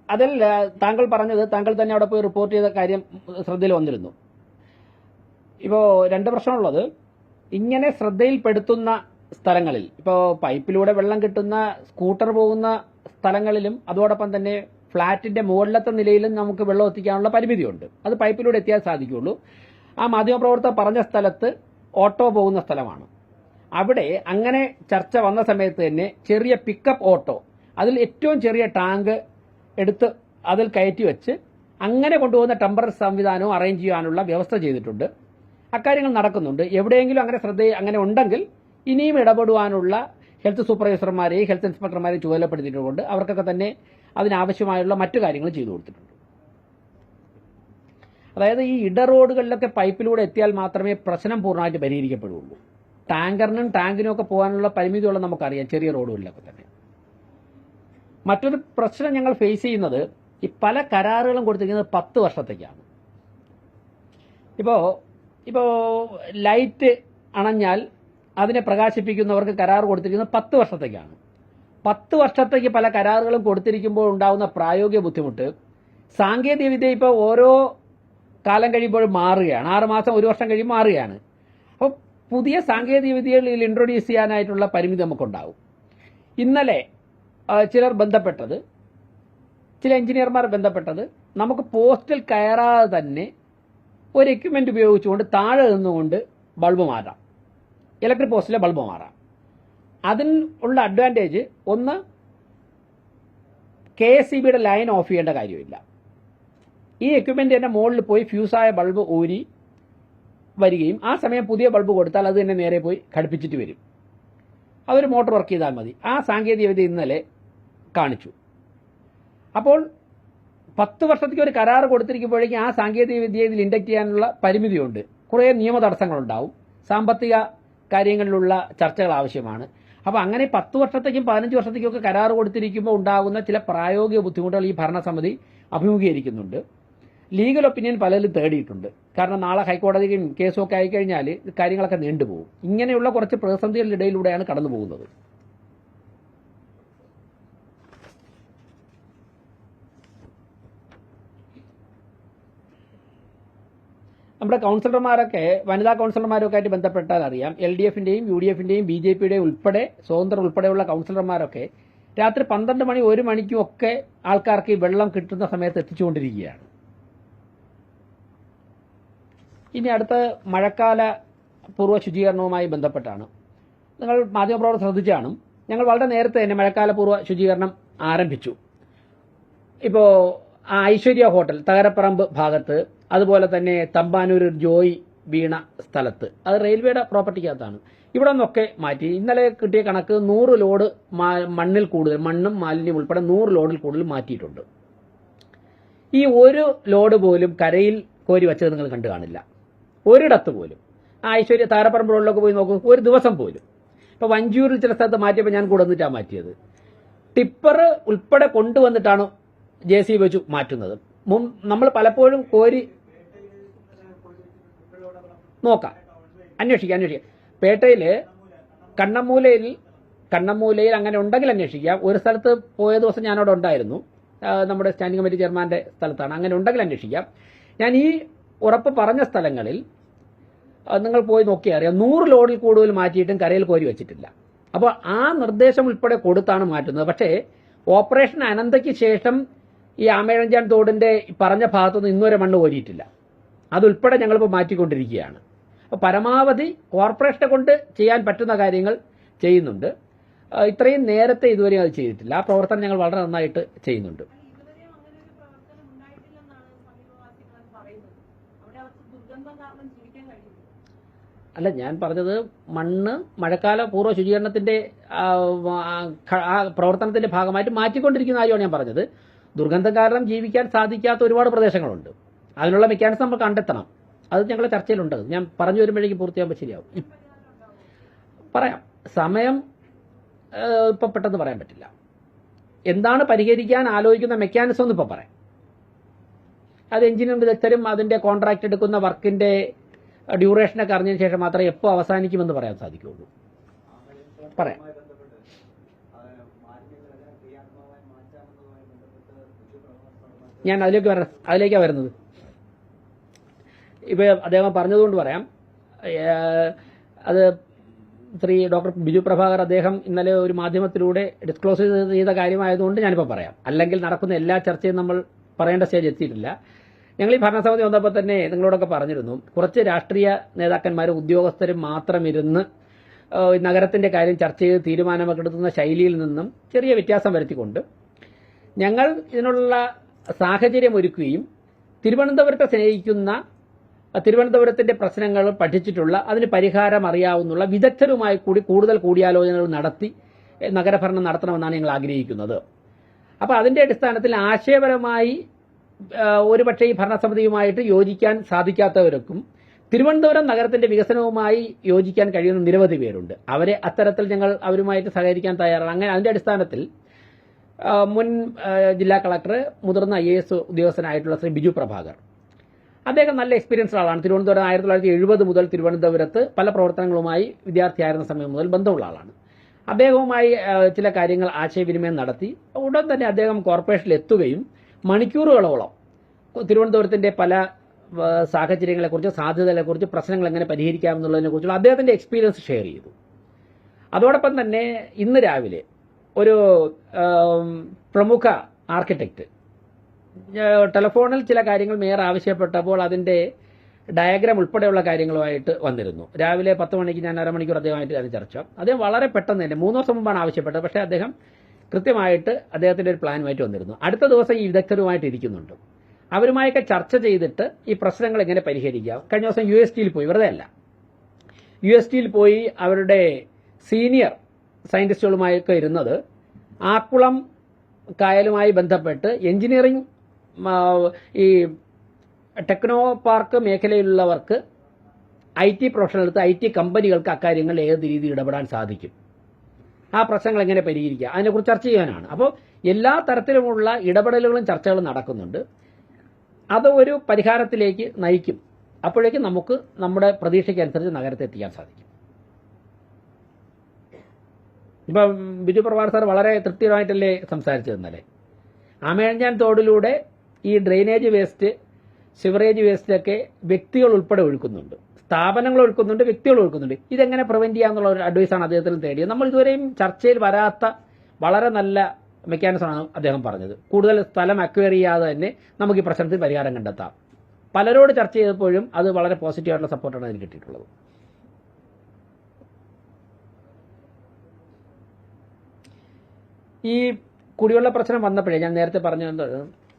അതിൽ താങ്കൾ പറഞ്ഞത്, താങ്കൾ തന്നെ അവിടെ പോയി റിപ്പോർട്ട് ചെയ്ത കാര്യം ശ്രദ്ധയിൽ വന്നിരുന്നു. ഇപ്പോൾ 2 പ്രശ്നമുള്ളത്, ഇങ്ങനെ ശ്രദ്ധയിൽപ്പെടുത്തുന്ന സ്ഥലങ്ങളിൽ ഇപ്പോൾ പൈപ്പിലൂടെ വെള്ളം കിട്ടുന്ന സ്കൂട്ടർ പോകുന്ന സ്ഥലങ്ങളിലും അതോടൊപ്പം തന്നെ ഫ്ളാറ്റിന്റെ മുകളിലത്തെ നിലയിലും നമുക്ക് വെള്ളം എത്തിക്കാനുള്ള പരിമിതിയുണ്ട്. അത് പൈപ്പിലൂടെ എത്തിയാൽ സാധിക്കുകയുള്ളൂ. ആ മാധ്യമപ്രവർത്തകർ പറഞ്ഞ സ്ഥലത്ത് ഓട്ടോ പോകുന്ന സ്ഥലമാണ്. അവിടെ അങ്ങനെ ചർച്ച വന്ന സമയത്ത് തന്നെ ചെറിയ പിക്കപ്പ് ഓട്ടോ, അതിൽ ഏറ്റവും ചെറിയ ടാങ്ക് എടുത്ത് അതിൽ കയറ്റി വെച്ച് അങ്ങനെ കൊണ്ടുപോകുന്ന ടെമ്പററി സംവിധാനവും അറേഞ്ച് ചെയ്യാനുള്ള വ്യവസ്ഥ ചെയ്തിട്ടുണ്ട്. അക്കാര്യങ്ങൾ നടക്കുന്നുണ്ട്. എവിടെയെങ്കിലും അങ്ങനെ ഉണ്ടെങ്കിൽ ഇനിയും ഇടപെടുവാനുള്ള ഹെൽത്ത് സൂപ്പർവൈസർമാരെയും ഹെൽത്ത് ഇൻസ്പെക്ടർമാരെയും ചുമതലപ്പെടുത്തിയിട്ടുണ്ട്. അവർക്കൊക്കെ തന്നെ അതിനാവശ്യമായുള്ള മറ്റു കാര്യങ്ങൾ ചെയ്തു കൊടുത്തിട്ടുണ്ട്. അതായത് ഈ ഇടറോഡുകളിലൊക്കെ പൈപ്പിലൂടെ എത്തിയാൽ മാത്രമേ പ്രശ്നം പൂർണ്ണമായിട്ട് പരിഹരിക്കപ്പെടുകയുള്ളൂ. ടാങ്കിനും ഒക്കെ പോകാനുള്ള പരിമിതിയുള്ള നമുക്കറിയാം, ചെറിയ റോഡുകളിലൊക്കെ തന്നെ. മറ്റൊരു പ്രശ്നം ഞങ്ങൾ ഫേസ് ചെയ്യുന്നത് ഈ പല കരാറുകളും കൊടുത്തിരിക്കുന്നത് 10 വർഷത്തേക്കാണ്. ഇപ്പോൾ ലൈറ്റ് അണഞ്ഞാൽ അതിനെ പ്രകാശിപ്പിക്കുന്നവർക്ക് കരാർ കൊടുത്തിരിക്കുന്നത് 10 വർഷത്തേക്കാണ്. 10 വർഷത്തേക്ക് പല കരാറുകളും കൊടുത്തിരിക്കുമ്പോൾ ഉണ്ടാകുന്ന പ്രായോഗിക ബുദ്ധിമുട്ട്, സാങ്കേതിക വിദ്യ ഇപ്പോൾ ഓരോ കാലം കഴിയുമ്പോഴും മാറുകയാണ്. 6 മാസം 1 വർഷം കഴിയുമ്പോൾ മാറുകയാണ്. അപ്പോൾ പുതിയ സാങ്കേതിക വിദ്യകളിൽ ഇൻട്രൊഡ്യൂസ് ചെയ്യാനായിട്ടുള്ള പരിമിതി നമുക്കുണ്ടാവും. ഇന്നലെ ചില എഞ്ചിനീയർമാർ ബന്ധപ്പെട്ടത് നമുക്ക് പോസ്റ്റിൽ കയറാതെ തന്നെ ഒരു എക്യുപ്മെന്റ് ഉപയോഗിച്ചുകൊണ്ട് താഴെ നിന്നുകൊണ്ട് ബൾബ് മാറാം, ഇലക്ട്രിക് പോസ്റ്റിലെ ബൾബ് മാറാം. അതിനുള്ള അഡ്വാൻറ്റേജ് ഒന്ന്, KSEBയുടെ ലൈൻ ഓഫ് ചെയ്യേണ്ട കാര്യമില്ല. ഈ എക്യുപ്മെന്റ് തന്നെ മുകളിൽ പോയി ഫ്യൂസായ ബൾബ് ഊരി വരികയും ആ സമയം പുതിയ ബൾബ് കൊടുത്താൽ അത് തന്നെ നേരെ പോയി ഘടിപ്പിച്ചിട്ട് വരും. അതൊരു മോട്ടോർ വർക്ക് ചെയ്താൽ മതി. ആ സാങ്കേതികവിദ്യ ഇന്നലെ കാണിച്ചു. അപ്പോൾ 10 വർഷത്തേക്ക് ഒരു കരാർ കൊടുത്തിരിക്കുമ്പോഴേക്കും ആ സാങ്കേതിക വിദ്യ ഇതിൽ ഇൻഡക്ട് ചെയ്യാനുള്ള പരിമിതിയുണ്ട്. കുറേ നിയമ തടസ്സങ്ങളുണ്ടാവും, സാമ്പത്തിക കാര്യങ്ങളിലുള്ള ചർച്ചകൾ ആവശ്യമാണ്. അപ്പോൾ അങ്ങനെ 10 വർഷത്തേക്കും 15 വർഷത്തേക്കും ഒക്കെ കരാർ കൊടുത്തിരിക്കുമ്പോൾ ഉണ്ടാകുന്ന ചില പ്രായോഗിക ബുദ്ധിമുട്ടുകൾ ഈ ഭരണസമിതി അഭിമുഖീകരിക്കുന്നുണ്ട്. ലീഗൽ ഒപ്പീനിയൻ പലരും തേടിയിട്ടുണ്ട്. കാരണം നാളെ ഹൈക്കോടതിയും കേസും ഒക്കെ ആയിക്കഴിഞ്ഞാൽ കാര്യങ്ങളൊക്കെ നീണ്ടുപോകും. ഇങ്ങനെയുള്ള കുറച്ച് പ്രതിസന്ധികളുടെ ഇടയിലൂടെയാണ് കടന്നു പോകുന്നത്. നമ്മുടെ കൗൺസിലർമാരൊക്കെ, വനിതാ കൗൺസിലർമാരൊക്കെ ആയിട്ട് ബന്ധപ്പെട്ടാൽ അറിയാം, LDFന്റെയും UDFന്റെയും BJPയുടെയും ഉൾപ്പെടെ സ്വതന്ത്രർ ഉൾപ്പെടെയുള്ള കൗൺസിലർമാരൊക്കെ രാത്രി 12 മണി 1 മണിക്കും ഒക്കെ ആൾക്കാർക്ക് ഈ വെള്ളം കിട്ടുന്ന സമയത്ത് എത്തിച്ചുകൊണ്ടിരിക്കുകയാണ്. ഇനി അടുത്ത മഴക്കാല പൂർവ്വ ശുചീകരണവുമായി ബന്ധപ്പെട്ടാണ്. നിങ്ങൾ മാധ്യമപ്രവർത്തകർ ശ്രദ്ധിച്ചാണ്, ഞങ്ങൾ വളരെ നേരത്തെ തന്നെ മഴക്കാല പൂർവ്വ ശുചീകരണം ആരംഭിച്ചു. ഇപ്പോൾ ഐശ്വര്യ ഹോട്ടൽ തകരപ്പറമ്പ് ഭാഗത്ത്, അതുപോലെ തന്നെ തമ്പാനൂർ ജോയ് വീണ സ്ഥലത്ത്, അത് റെയിൽവേയുടെ പ്രോപ്പർട്ടിക്കകത്താണ്, ഇവിടെ നിന്നൊക്കെ മാറ്റി. ഇന്നലെ കിട്ടിയ കണക്ക് 100 ലോഡ് മണ്ണിൽ കൂടുതൽ, മണ്ണും മാലിന്യം ഉൾപ്പെടെ 100 ലോഡിൽ കൂടുതൽ മാറ്റിയിട്ടുണ്ട്. ഈ ഒരു ലോഡ് പോലും കരയിൽ കോരി വെച്ചത് നിങ്ങൾ കണ്ടു കാണില്ല, ഒരിടത്ത് പോലും. ഐശ്വര്യ താരപ്പറമ്പ് റോഡിലൊക്കെ പോയി നോക്കും, ഒരു ദിവസം പോലും. ഇപ്പോൾ വഞ്ചൂരിൽ ചില സ്ഥലത്ത് മാറ്റിയപ്പോൾ ഞാൻ കൂടെ വന്നിട്ടാണ് മാറ്റിയത്. ടിപ്പർ ഉൾപ്പെടെ കൊണ്ടുവന്നിട്ടാണ് JCB വെച്ച് മാറ്റുന്നത്. നമ്മൾ പലപ്പോഴും കോരി നോക്കാം, അന്വേഷിക്കാം. പേട്ടയിൽ കണ്ണമ്മൂലയിൽ അങ്ങനെ ഉണ്ടെങ്കിൽ അന്വേഷിക്കാം. ഒരു സ്ഥലത്ത് പോയ ദിവസം ഞാനവിടെ ഉണ്ടായിരുന്നു, നമ്മുടെ സ്റ്റാൻഡിംഗ് കമ്മിറ്റി ചെയർമാന്റെ സ്ഥലത്താണ്. അങ്ങനെ ഉണ്ടെങ്കിൽ അന്വേഷിക്കാം. ഞാൻ ഈ ഉറപ്പ് പറഞ്ഞ സ്ഥലങ്ങളിൽ നിങ്ങൾ പോയി നോക്കിയാൽ അറിയാം, 100 ലോഡിൽ കൂടുതൽ മാറ്റിയിട്ടും കരയിൽ കോരി വെച്ചിട്ടില്ല. അപ്പോൾ ആ നിർദ്ദേശം ഉൾപ്പെടെ കൊടുത്താണ് മാറ്റുന്നത്. പക്ഷേ ഓപ്പറേഷൻ അനന്തയ്ക്ക് ശേഷം ഈ ആമേഴഞ്ചാൻ തോടിന്റെ പറഞ്ഞ ഭാഗത്തുനിന്ന് ഇന്നുവരെ മണ്ണ് കോരിയിട്ടില്ല. അതുൾപ്പെടെ ഞങ്ങളിപ്പോൾ മാറ്റിക്കൊണ്ടിരിക്കുകയാണ്. അപ്പോൾ പരമാവധി കോർപ്പറേഷനെ കൊണ്ട് ചെയ്യാൻ പറ്റുന്ന കാര്യങ്ങൾ ചെയ്യുന്നുണ്ട്. ഇത്രയും നേരത്തെ ഇതുവരെ അത് ചെയ്തിട്ടില്ല. ആ പ്രവർത്തനം ഞങ്ങൾ വളരെ നന്നായിട്ട് ചെയ്യുന്നുണ്ട്. അല്ല, ഞാൻ പറഞ്ഞത് മണ്ണ് മഴക്കാല പൂർവ്വ ശുചീകരണത്തിന്റെ പ്രവർത്തനത്തിന്റെ ഭാഗമായിട്ട് മാറ്റിക്കൊണ്ടിരിക്കുന്ന കാര്യമാണ് ഞാൻ പറഞ്ഞത്. ദുർഗന്ധം കാരണം ജീവിക്കാൻ സാധിക്കാത്ത ഒരുപാട് പ്രദേശങ്ങളുണ്ട്. അതിനുള്ള മെക്കാനിസം നമ്മൾ കണ്ടെത്തണം. അത് ഞങ്ങളുടെ ചർച്ചയിലുണ്ട്. ഞാൻ പറഞ്ഞു വരുമ്പോഴേക്കും പൂർത്തിയാകുമ്പോൾ ശരിയാവും. പറയാം, സമയം ഇപ്പം പെട്ടെന്ന് പറയാൻ പറ്റില്ല. എന്താണ് പരിഹരിക്കാൻ ആലോചിക്കുന്ന മെക്കാനിസം എന്ന് ഇപ്പം പറയാം. അത് എഞ്ചിനീയറിംഗ് വിദഗ്ധരും അതിന്റെ കോൺട്രാക്ട് എടുക്കുന്ന വർക്കിന്റെ ഡ്യൂറേഷനൊക്കെ അറിഞ്ഞതിന് ശേഷം മാത്രമേ എപ്പോൾ അവസാനിക്കുമെന്ന് പറയാൻ സാധിക്കുകയുള്ളൂ. പറയാം. ഞാൻ അതിലേക്കാണ് വരുന്നത്. ഇപ്പോൾ അദ്ദേഹം പറഞ്ഞതുകൊണ്ട് പറയാം. അത് ശ്രീ ഡോക്ടർ ബിജു പ്രഭാകർ അദ്ദേഹം ഇന്നലെ ഒരു മാധ്യമത്തിലൂടെ ഡിസ്ക്ലോസ് ചെയ്ത കാര്യമായതുകൊണ്ട് ഞാനിപ്പോൾ പറയാം. അല്ലെങ്കിൽ നടക്കുന്ന എല്ലാ ചർച്ചയും നമ്മൾ പറയേണ്ട സ്റ്റേജ് എത്തിയിട്ടില്ല. ഞങ്ങൾ ഈ ഭരണസമിതി വന്നപ്പോൾ തന്നെ നിങ്ങളോടൊക്കെ പറഞ്ഞിരുന്നു, കുറച്ച് രാഷ്ട്രീയ നേതാക്കന്മാരും ഉദ്യോഗസ്ഥരും മാത്രം ഇരുന്ന് നഗരത്തിന്റെ കാര്യം ചർച്ച ചെയ്ത് തീരുമാനമെടുക്കുന്ന ശൈലിയിൽ നിന്നും ചെറിയ വ്യത്യാസം വരുത്തിക്കൊണ്ട് ഞങ്ങൾ ഇതിനുള്ള സാഹചര്യം ഒരുക്കുകയും തിരുവനന്തപുരത്തെ സ്നേഹിക്കുന്ന, തിരുവനന്തപുരത്തിന്റെ പ്രശ്നങ്ങൾ പഠിച്ചിട്ടുള്ള, അതിന് പരിഹാരം അറിയാവുന്ന വിദഗ്ധരുമായി കൂടി കൂടുതൽ കൂടിയാലോചനകൾ നടത്തി നഗരഭരണം നടത്തണമെന്നാണ് ഞങ്ങൾ ആഗ്രഹിക്കുന്നത്. അപ്പോൾ അതിന്റെ അടിസ്ഥാനത്തിൽ ആശയപരമായി ഒരുപക്ഷെ ഈ ഭരണസമിതിയുമായിട്ട് യോജിക്കാൻ സാധിക്കാത്തവർക്കും തിരുവനന്തപുരം നഗരത്തിന്റെ വികസനവുമായി യോജിക്കാൻ കഴിയുന്ന നിരവധി പേരുണ്ട്. അവരെ അത്തരത്തിൽ ഞങ്ങൾ അവരുമായിട്ട് സഹകരിക്കാൻ തയ്യാറാണ്. അങ്ങനെ അതിന്റെ അടിസ്ഥാനത്തിൽ മുൻ ജില്ലാ കളക്ടർ, മുതിർന്ന IAS ഉദ്യോഗസ്ഥനായിട്ടുള്ള ശ്രീ ബിജു പ്രഭാകർ, അദ്ദേഹം നല്ല എക്സ്പീരിയൻസ് ആളാണ്. തിരുവനന്തപുരം 1970 മുതൽ തിരുവനന്തപുരത്ത് പല പ്രവർത്തനങ്ങളുമായി വിദ്യാർത്ഥിയായിരുന്ന സമയം മുതൽ ബന്ധമുള്ള ആളാണ്. അദ്ദേഹവുമായി ചില കാര്യങ്ങൾ ആശയവിനിമയം നടത്തി ഉടൻ തന്നെ അദ്ദേഹം കോർപ്പറേഷനിൽ എത്തുകയും മണിക്കൂറുകളോളം തിരുവനന്തപുരത്തിന്റെ പല സാഹചര്യങ്ങളെക്കുറിച്ച്, സാധ്യതകളെക്കുറിച്ച്, പ്രശ്നങ്ങൾ എങ്ങനെ പരിഹരിക്കാമെന്നുള്ളതിനെക്കുറിച്ചുള്ള അദ്ദേഹത്തിന്റെ എക്സ്പീരിയൻസ് ഷെയർ ചെയ്തു. അതോടൊപ്പം തന്നെ ഇന്ന് രാവിലെ ഒരു പ്രമുഖ ആർക്കിടെക്റ്റ് ടെലിഫോണിൽ ചില കാര്യങ്ങൾ മേയർ ആവശ്യപ്പെട്ടപ്പോൾ അതിന്റെ ഡയഗ്രാം ഉൾപ്പെടെയുള്ള കാര്യങ്ങളുമായിട്ട് വന്നിരുന്നു. രാവിലെ 10 മണിക്ക് ഞാൻ അരമണിക്കൂർ അദ്ദേഹമായിട്ട് അത് ചർച്ച. അദ്ദേഹം വളരെ പെട്ടെന്ന് തന്നെ 3 ദിവസം മുമ്പാണ് ആവശ്യപ്പെട്ടത്. പക്ഷേ അദ്ദേഹം കൃത്യമായിട്ട് അദ്ദേഹത്തിന്റെ ഒരു പ്ലാനുമായിട്ട് വന്നിരുന്നു. അടുത്ത ദിവസം ഈ വിദഗ്ധരുമായിട്ട് ഇരിക്കുന്നുണ്ട്. അവരുമായൊക്കെ ചർച്ച ചെയ്തിട്ട് ഈ പ്രശ്നങ്ങൾ എങ്ങനെ പരിഹരിക്കാം. കഴിഞ്ഞ ദിവസം USTയിൽ പോയി, വെറുതെ അല്ല, USTയിൽ പോയി അവരുടെ സീനിയർ സയന്റിസ്റ്റുകളുമായൊക്കെ ഇരുന്നത് ആക്കുളം കായലുമായി ബന്ധപ്പെട്ട് എഞ്ചിനീയറിംഗ്, ഈ ടെക്നോ പാർക്ക് മേഖലയിലുള്ളവർക്ക് IT പ്രൊഫഷണൽസ്, IT കമ്പനികൾക്ക് അക്കാര്യങ്ങളിൽ ഏത് രീതിയിൽ ഇടപെടാൻ സാധിക്കും, ആ പ്രശ്നങ്ങൾ എങ്ങനെ പരിഹരിക്കുക, അതിനെക്കുറിച്ച് ചർച്ച ചെയ്യാനാണ്. അപ്പോൾ എല്ലാ തരത്തിലുമുള്ള ഇടപെടലുകളും ചർച്ചകളും നടക്കുന്നുണ്ട്. അത് ഒരു പരിഹാരത്തിലേക്ക് നയിക്കും. അപ്പോഴേക്കും നമുക്ക് നമ്മുടെ പ്രതീക്ഷയ്ക്കനുസരിച്ച് നഗരത്തെ എത്തിക്കാൻ സാധിക്കും. ഇപ്പം ബിജു പ്രഭാകർ സാർ വളരെ തൃപ്തികരമായിട്ടല്ലേ സംസാരിച്ചത് ഇന്നലെ. ആമേഴഞ്ഞാൻ തോടിലൂടെ ഈ ഡ്രെയിനേജ് വേസ്റ്റ്, സിവറേജ് വേസ്റ്റൊക്കെ വ്യക്തികൾ ഉൾപ്പെടെ ഒഴുക്കുന്നുണ്ട്, സ്ഥാപനങ്ങൾ ഒഴുക്കുന്നുണ്ട്, വ്യക്തികൾ ഒഴുക്കുന്നുണ്ട്. ഇതെങ്ങനെ പ്രിവെന്റ് ചെയ്യാന്നുള്ള ഒരു അഡ്വൈസാണ് അദ്ദേഹത്തിന് തേടിയത്. നമ്മൾ ഇതുവരെയും ചർച്ചയിൽ വരാത്ത വളരെ നല്ല മെക്കാനിസമാണ് അദ്ദേഹം പറഞ്ഞത്. കൂടുതൽ സ്ഥലം അക്വയർ ചെയ്യാതെ തന്നെ നമുക്ക് ഈ പ്രശ്നത്തിൽ പരിഹാരം കണ്ടെത്താം. പലരോട് ചർച്ച ചെയ്തപ്പോഴും അത് വളരെ പോസിറ്റീവായിട്ടുള്ള സപ്പോർട്ടാണ് അതിന് കിട്ടിയിട്ടുള്ളത്. ഈ കുടിവെള്ള പ്രശ്നം വന്നപ്പോഴേ ഞാൻ നേരത്തെ പറഞ്ഞത്,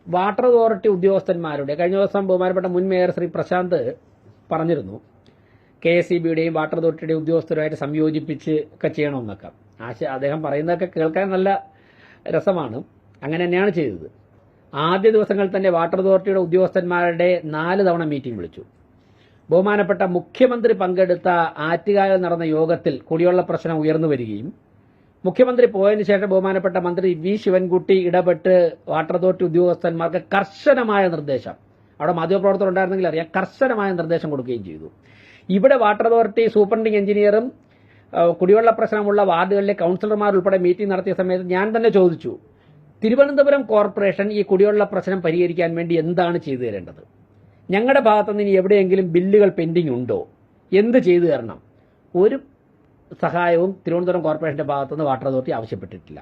വാട്ടർ അതോറിറ്റി ഉദ്യോഗസ്ഥന്മാരുടെ കഴിഞ്ഞ ദിവസം ബഹുമാനപ്പെട്ട മുൻ മേയർ ശ്രീ പ്രശാന്ത് പറഞ്ഞിരുന്നു, KSEBയുടെയും വാട്ടർ അതോറിറ്റിയുടെയും ഉദ്യോഗസ്ഥരുമായിട്ട് സംയോജിപ്പിച്ച് ഒക്കെ ചെയ്യണമെന്നൊക്കെ. അദ്ദേഹം പറയുന്നതൊക്കെ കേൾക്കാൻ നല്ല രസമാണ്. അങ്ങനെ തന്നെയാണ് ചെയ്തത്. ആദ്യ ദിവസങ്ങളിൽ തന്നെ വാട്ടർ അതോറിറ്റിയുടെ ഉദ്യോഗസ്ഥന്മാരുടെ 4 തവണ മീറ്റിംഗ് വിളിച്ചു. ബഹുമാനപ്പെട്ട മുഖ്യമന്ത്രി പങ്കെടുത്ത ആറ്റുകാലിൽ നടന്ന യോഗത്തിൽ കുടിവെള്ള പ്രശ്നം ഉയർന്നു വരികയും മുഖ്യമന്ത്രി പോയതിനു ശേഷം ബഹുമാനപ്പെട്ട മന്ത്രി V ശിവൻകുട്ടി ഇടപെട്ട് വാട്ടർ അതോറിറ്റി ഉദ്യോഗസ്ഥന്മാർക്ക് കർശനമായ നിർദ്ദേശം, അവിടെ മാധ്യമപ്രവർത്തകർ ഉണ്ടായിരുന്നെങ്കിൽ അറിയാം, കർശനമായ നിർദ്ദേശം കൊടുക്കുകയും ചെയ്തു. ഇവിടെ വാട്ടർ അതോറിറ്റി സൂപ്രണ്ടിംഗ് എഞ്ചിനീയറും കുടിവെള്ള പ്രശ്നമുള്ള വാർഡുകളിലെ കൗൺസിലർമാർ ഉൾപ്പെടെ മീറ്റിംഗ് നടത്തിയ സമയത്ത് ഞാൻ തന്നെ ചോദിച്ചു, തിരുവനന്തപുരം കോർപ്പറേഷൻ ഈ കുടിവെള്ള പ്രശ്നം പരിഹരിക്കാൻ വേണ്ടി എന്താണ് ചെയ്തു തരേണ്ടത്? ഞങ്ങളുടെ ഭാഗത്തുനിന്ന് ഇനി എവിടെയെങ്കിലും ബില്ലുകൾ പെൻഡിംഗ് ഉണ്ടോ? എന്ത് ചെയ്തു തരണം? ഒരു സഹായവും തിരുവനന്തപുരം കോർപ്പറേഷന്റെ ഭാഗത്തുനിന്ന് വാട്ടർ അതോറിറ്റി ആവശ്യപ്പെട്ടിട്ടില്ല.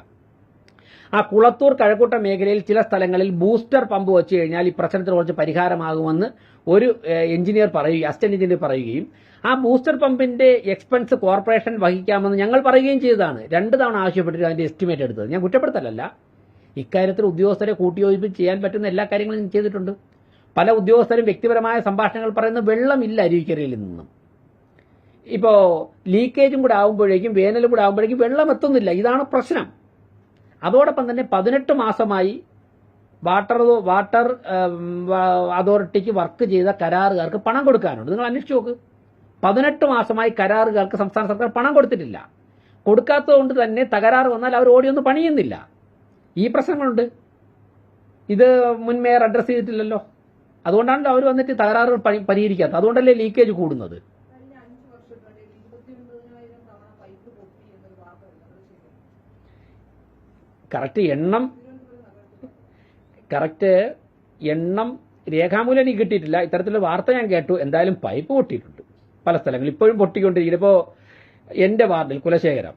ആ കുളത്തൂർ കഴക്കൂട്ട മേഖലയിൽ ചില സ്ഥലങ്ങളിൽ ബൂസ്റ്റർ പമ്പ് വെച്ച് കഴിഞ്ഞാൽ ഈ പ്രശ്നത്തിന് കുറച്ച് പരിഹാരമാകുമെന്ന് ഒരു എഞ്ചിനീയർ പറയുകയും, അസിസ്റ്റന്റ് എഞ്ചിനീയർ പറയുകയും, ആ ബൂസ്റ്റർ പമ്പിന്റെ എക്സ്പെൻസ് കോർപ്പറേഷൻ വഹിക്കാമെന്ന് ഞങ്ങൾ പറയുകയും ചെയ്തതാണ്. 2 തവണ ആവശ്യപ്പെട്ടിട്ട് അതിന്റെ എസ്റ്റിമേറ്റ് എടുത്തത്. ഞാൻ കുറ്റപ്പെടുത്തലല്ല, ഇക്കാര്യത്തിൽ ഉദ്യോഗസ്ഥരെ കൂട്ടിയോജിപ്പിച്ച് ചെയ്യാൻ പറ്റുന്ന എല്ലാ കാര്യങ്ങളും ചെയ്തിട്ടുണ്ട്. പല ഉദ്യോഗസ്ഥരും വ്യക്തിപരമായ സംഭാഷണങ്ങൾ പറയുന്നത് വെള്ളമില്ല അരുവിക്കരയിൽ നിന്നും. ഇപ്പോൾ ലീക്കേജും കൂടെ ആകുമ്പോഴേക്കും, വേനലും കൂടെ ആകുമ്പോഴേക്കും വെള്ളം എത്തുന്നില്ല. ഇതാണ് പ്രശ്നം. അതോടൊപ്പം തന്നെ 18 മാസമായി വാട്ടർ അതോറിറ്റിക്ക് വർക്ക് ചെയ്ത കരാറുകാർക്ക് പണം കൊടുക്കാനുണ്ട്. നിങ്ങൾ അന്വേഷിച്ച് നോക്ക്. 18 മാസമായി കരാറുകാർക്ക് സംസ്ഥാന സർക്കാർ പണം കൊടുത്തിട്ടില്ല. കൊടുക്കാത്തതുകൊണ്ട് തന്നെ തകരാറ് വന്നാൽ അവർ ഓടിയൊന്നും പണിയുന്നില്ല. ഈ പ്രശ്നങ്ങളുണ്ട്. ഇത് മുൻ മേയർ അഡ്രസ് ചെയ്തിട്ടില്ലല്ലോ. അതുകൊണ്ടാണല്ലോ അവർ വന്നിട്ട് തകരാറുകൾ പരിഹരിക്കാത്തത്. അതുകൊണ്ടല്ലേ ലീക്കേജ് കൂടുന്നത്. കറക്റ്റ് എണ്ണം രേഖാമൂലം എനിക്ക് കിട്ടിയിട്ടില്ല. ഇത്തരത്തിലുള്ള വാർത്ത ഞാൻ കേട്ടു. എന്തായാലും പൈപ്പ് പൊട്ടിയിട്ടുണ്ട് പല സ്ഥലങ്ങളിൽ, ഇപ്പോഴും പൊട്ടിക്കൊണ്ടിരിക്കുന്നു. ഇപ്പോൾ എൻ്റെ വാർഡിൽ കുലശേഖരം,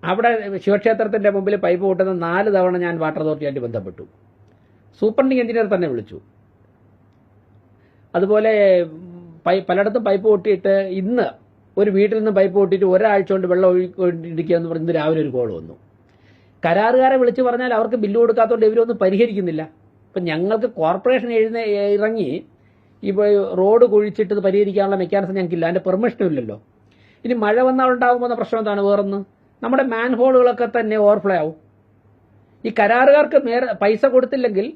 അവിടെ ശിവക്ഷേത്രത്തിൻ്റെ മുമ്പിൽ പൈപ്പ് പൊട്ടുന്ന 4 തവണ ഞാൻ വാട്ടർ അതോറിറ്റിയായിട്ട് ബന്ധപ്പെട്ടു. സൂപ്രണ്ടിങ് എഞ്ചിനീയർ തന്നെ വിളിച്ചു. അതുപോലെ പലയിടത്തും പൈപ്പ് പൊട്ടിയിട്ട് ഇന്ന് ഒരു വീട്ടിൽ നിന്ന് പൈപ്പ് പൊട്ടിയിട്ട് ഒരാഴ്ച കൊണ്ട് വെള്ളം ഒഴിക്കൊണ്ടിരിക്കുക എന്ന് പറഞ്ഞ് ഇന്ന് രാവിലെ ഒരു കോൾ വന്നു. കരാറുകാരെ വിളിച്ചു പറഞ്ഞാൽ അവർക്ക് ബില്ല് കൊടുക്കാത്തതുകൊണ്ട് ഇവരൊന്നും പരിഹരിക്കുന്നില്ല. ഇപ്പം ഞങ്ങൾക്ക് കോർപ്പറേഷൻ ഇറങ്ങി ഇപ്പോൾ റോഡ് കുഴിച്ചിട്ട് ഇത് പരിഹരിക്കാനുള്ള മെക്കാനിസം ഞങ്ങൾക്കില്ല, അതിൻ്റെ പെർമിഷനും ഇല്ലല്ലോ. ഇനി മഴ വന്നാൽ ഉണ്ടാകുമ്പോൾ പ്രശ്നം എന്താണ്? വേറൊന്ന്, നമ്മുടെ മാൻ ഹോളുകളൊക്കെ തന്നെ ഓവർഫ്ലോ ആവും. ഈ കരാറുകാർക്ക് പൈസ കൊടുത്തില്ലെങ്കിൽ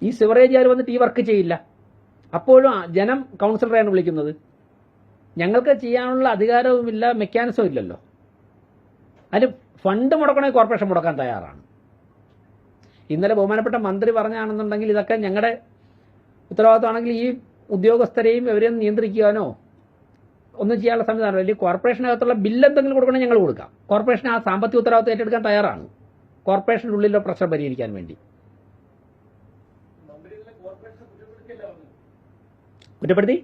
ഈ സിവറേജുകാർ വന്നിട്ട് ഈ വർക്ക് ചെയ്യില്ല. അപ്പോഴും ജനം കൗൺസിലറെയാണ് വിളിക്കുന്നത്. ഞങ്ങൾക്ക് ചെയ്യാനുള്ള അധികാരവുമില്ല, മെക്കാനിസവും ഇല്ലല്ലോ. അതിന് ഫണ്ട് മുടക്കണമെങ്കിൽ കോർപ്പറേഷൻ മുടക്കാൻ തയ്യാറാണ്. ഇന്നലെ ബഹുമാനപ്പെട്ട മന്ത്രി പറഞ്ഞാണെന്നുണ്ടെങ്കിൽ ഇതൊക്കെ ഞങ്ങളുടെ ഉത്തരവാദിത്തമാണെങ്കിൽ ഈ ഉദ്യോഗസ്ഥരെയും ഇവരെയും നിയന്ത്രിക്കാനോ ഒന്നും ചെയ്യാനുള്ള സംവിധാനം. അല്ലെങ്കിൽ കോർപ്പറേഷനകത്തുള്ള ബില്ല് എന്തെങ്കിലും കൊടുക്കണമെങ്കിൽ ഞങ്ങൾ കൊടുക്കാം. കോർപ്പറേഷൻ ആ സാമ്പത്തിക ഉത്തരവാദിത്തം ഏറ്റെടുക്കാൻ തയ്യാറാണ്, കോർപ്പറേഷൻ്റെ ഉള്ളിലെ പ്രശ്നം പരിഹരിക്കാൻ വേണ്ടി. കുറ്റപ്പെടുത്തി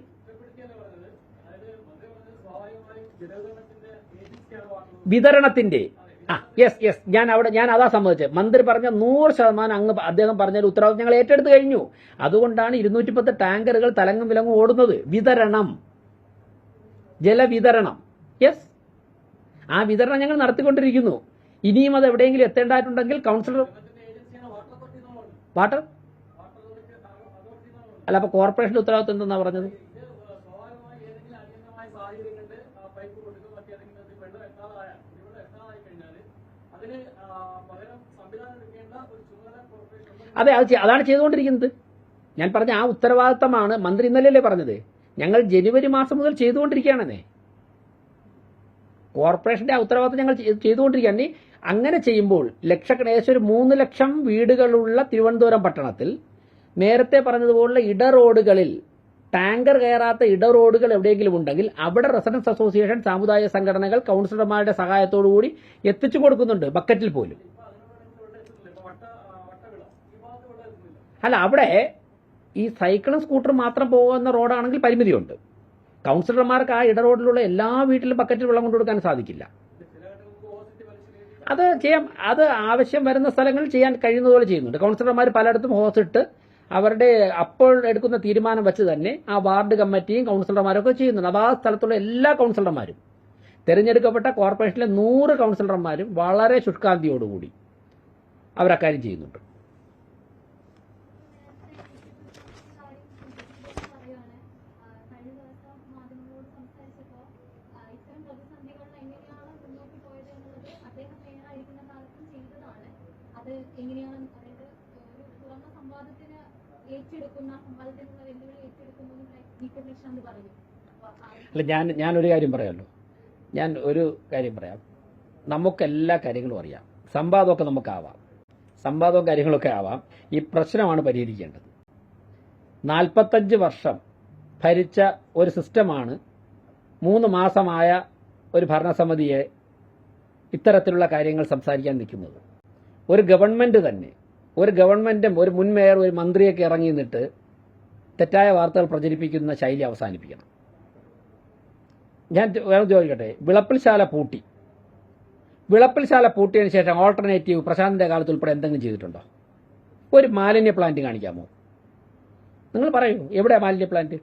വിതരണത്തിന്റെ യെസ് ഞാൻ അതാ സമ്മതിച്ചത്. മന്ത്രി പറഞ്ഞ 100% അദ്ദേഹം പറഞ്ഞ ഉത്തരവാദിത്വം ഞങ്ങൾ ഏറ്റെടുത്ത് കഴിഞ്ഞു. അതുകൊണ്ടാണ് 210 ടാങ്കറുകൾ തലങ്ങും വിലങ്ങും ഓടുന്നത്. വിതരണം, ജലവിതരണം, യെസ്, ആ വിതരണം ഞങ്ങൾ നടത്തിക്കൊണ്ടിരിക്കുന്നു. ഇനിയും അത് എവിടെയെങ്കിലും എത്തേണ്ടതായിട്ടുണ്ടെങ്കിൽ കൗൺസിലർ വാട്ടർ അല്ല, അപ്പൊ കോർപ്പറേഷന്റെ ഉത്തരവാദിത്വം എന്തെന്നാ പറഞ്ഞത്? അതെ, അതാണ് ചെയ്തുകൊണ്ടിരിക്കുന്നത്. ഞാൻ പറഞ്ഞ ആ ഉത്തരവാദിത്തമാണ് മന്ത്രി ഇന്നലെയല്ലേ പറഞ്ഞത്. ഞങ്ങൾ ജനുവരി മാസം മുതൽ ചെയ്തുകൊണ്ടിരിക്കുകയാണെന്നേ. കോർപ്പറേഷന്റെ ആ ഉത്തരവാദിത്തം ഞങ്ങൾ ചെയ്തുകൊണ്ടിരിക്കുകയാണ്. അങ്ങനെ ചെയ്യുമ്പോൾ ഏകദേശം ഒരു 3 ലക്ഷം വീടുകളുള്ള തിരുവനന്തപുരം പട്ടണത്തിൽ നേരത്തെ പറഞ്ഞതുപോലുള്ള ഇടറോഡുകളിൽ ടാങ്കർ കയറാത്ത ഇടറോഡുകൾ എവിടെയെങ്കിലും ഉണ്ടെങ്കിൽ അവിടെ റെസിഡൻസ് അസോസിയേഷൻ, സാമുദായിക സംഘടനകൾ, കൗൺസിലർമാരുടെ സഹായത്തോടു കൂടി എത്തിച്ചു കൊടുക്കുന്നുണ്ട്, ബക്കറ്റിൽ പോലും. അല്ല, അവിടെ ഈ സൈക്കിളും സ്കൂട്ടറും മാത്രം പോകുന്ന റോഡാണെങ്കിൽ പരിമിതിയുണ്ട്. കൗൺസിലർമാർക്ക് ആ ഇടറോഡിലുള്ള എല്ലാ വീട്ടിലും ബക്കറ്റിൽ വെള്ളം കൊണ്ടുകൊടുക്കാൻ സാധിക്കില്ല. അത് ചെയ്യാം, അത് ആവശ്യം വരുന്ന സ്ഥലങ്ങളിൽ ചെയ്യാൻ കഴിയുന്നതുപോലെ ചെയ്യുന്നുണ്ട്. കൗൺസിലർമാർ പലയിടത്തും ഹോസിട്ട് അവരുടെ അപ്പോൾ എടുക്കുന്ന തീരുമാനം വെച്ച് തന്നെ ആ വാർഡ് കമ്മിറ്റിയും കൗൺസിലർമാരൊക്കെ ചെയ്യുന്നുണ്ട്. അത് ആ സ്ഥലത്തുള്ള എല്ലാ കൗൺസിലർമാരും, തിരഞ്ഞെടുക്കപ്പെട്ട കോർപ്പറേഷനിലെ 100 കൗൺസിലർമാരും വളരെ ശുഷ്കാന്തിയോടുകൂടി അവരക്കാര്യം ചെയ്യുന്നുണ്ട്. അല്ല, ഞാനൊരു കാര്യം പറയാമല്ലോ. ഞാൻ ഒരു കാര്യം പറയാം. നമുക്കെല്ലാ കാര്യങ്ങളും അറിയാം, സംവാദമൊക്കെ നമുക്കാവാം, സംവാദവും കാര്യങ്ങളൊക്കെ ആവാം. ഈ പ്രശ്നമാണ് പരിഹരിക്കേണ്ടത്. 45 വർഷം ഭരിച്ച ഒരു സിസ്റ്റമാണ് 3 മാസമായ ഒരു ഭരണസമിതിയെ ഇത്തരത്തിലുള്ള കാര്യങ്ങൾ സംസാരിക്കാൻ നിൽക്കുന്നത്. ഒരു ഗവൺമെന്റ് തന്നെ, ഒരു ഗവൺമെന്റും ഒരു മുൻ മേയർ, ഒരു മന്ത്രിയൊക്കെ ഇറങ്ങി നിന്നിട്ട് തെറ്റായ വാർത്തകൾ പ്രചരിപ്പിക്കുന്ന ശൈലി അവസാനിപ്പിക്കണം. ഞാൻ വേറെ ചോദിക്കട്ടെ, വിളപ്പിൽശാല പൂട്ടിയതിന് ശേഷം ഓൾട്ടർനേറ്റീവ് പ്രശാന്തിന്റെ കാലത്ത് ഉൾപ്പെടെ എന്തെങ്കിലും ചെയ്തിട്ടുണ്ടോ? ഒരു മാലിന്യ പ്ലാന്റ് കാണിക്കാമോ? നിങ്ങൾ പറയൂ, എവിടെയാ മാലിന്യ പ്ലാന്റ്?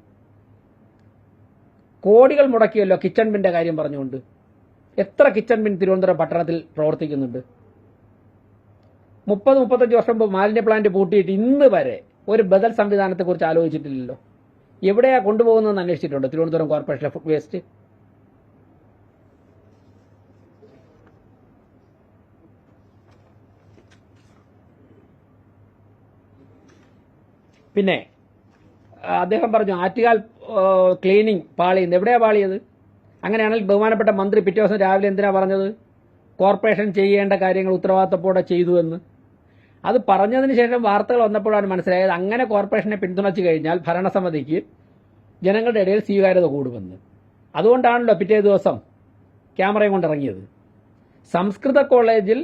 കോടികൾ മുടക്കിയല്ലോ കിച്ചൺ ബിന്റെ കാര്യം പറഞ്ഞുകൊണ്ട്. എത്ര കിച്ചൺ ബിൻ തിരുവനന്തപുരം പട്ടണത്തിൽ പ്രവർത്തിക്കുന്നുണ്ട്? 30-35 വർഷം മുമ്പ് മാലിന്യ പ്ലാന്റ് പൂട്ടിയിട്ട് ഇന്ന് വരെ ഒരു ബദൽ സംവിധാനത്തെക്കുറിച്ച് ആലോചിച്ചിട്ടില്ലല്ലോ. എവിടെയാ കൊണ്ടുപോകുന്നതെന്ന് അന്വേഷിച്ചിട്ടുണ്ടോ തിരുവനന്തപുരം കോർപ്പറേഷനിലെ ഫുഡ് വേസ്റ്റ്? പിന്നെ അദ്ദേഹം പറഞ്ഞു ആറ്റുകാൽ ക്ലീനിങ് പാളിയുന്നത്. എവിടെയാ പാളിയത്? അങ്ങനെയാണെങ്കിൽ ബഹുമാനപ്പെട്ട മന്ത്രി പിറ്റേ ദിവസം രാവിലെ എന്തിനാ പറഞ്ഞത് കോർപ്പറേഷൻ ചെയ്യേണ്ട കാര്യങ്ങൾ ഉത്തരവാദിത്തത്തോടെ ചെയ്തു എന്ന്? അത് പറഞ്ഞതിന് ശേഷം വാർത്തകൾ വന്നപ്പോഴാണ് മനസ്സിലായത് അങ്ങനെ കോർപ്പറേഷനെ പിന്തുണച്ചു കഴിഞ്ഞാൽ ഭരണസമിതിക്ക് ജനങ്ങളുടെ ഇടയിൽ സ്വീകാര്യത കൂടുമെന്ന്. അതുകൊണ്ടാണല്ലോ പിറ്റേ ദിവസം ക്യാമറയും കൊണ്ടിറങ്ങിയത്. സംസ്കൃത കോളേജിൽ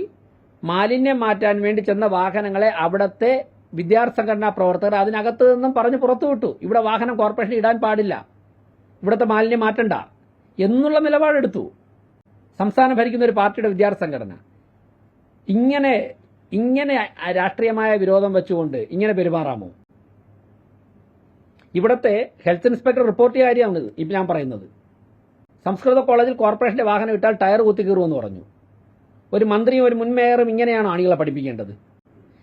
മാലിന്യം മാറ്റാൻ വേണ്ടി ചെന്ന വാഹനങ്ങളെ അവിടുത്തെ വിദ്യാർത്ഥി സംഘടനാ പ്രവർത്തകർ അതിനകത്ത് നിന്നും പറഞ്ഞ് പുറത്തുവിട്ടു. ഇവിടെ വാഹനം കോർപ്പറേഷൻ ഇടാൻ പാടില്ല, ഇവിടുത്തെ മാലിന്യം മാറ്റണ്ട എന്നുള്ള നിലപാടെടുത്തു. സംസ്ഥാനം ഭരിക്കുന്ന ഒരു പാർട്ടിയുടെ വിദ്യാർത്ഥി സംഘടന ഇങ്ങനെ ഇങ്ങനെ രാഷ്ട്രീയമായ വിരോധം വെച്ചുകൊണ്ട് ഇങ്ങനെ പെരുമാറാമോ? ഇവിടുത്തെ ഹെൽത്ത് ഇൻസ്പെക്ടർ റിപ്പോർട്ട് ചെയ്ത കാര്യമാണ് ഇപ്പം ഞാൻ പറയുന്നത്. സംസ്കൃത കോളേജിൽ കോർപ്പറേഷന്റെ വാഹനം ഇട്ടാൽ ടയർ കുത്തിക്കീറുമെന്ന് പറഞ്ഞു. ഒരു മന്ത്രിയും ഒരു മുൻ മേയറും ഇങ്ങനെയാണോ ആളുകളെ പഠിപ്പിക്കേണ്ടത്?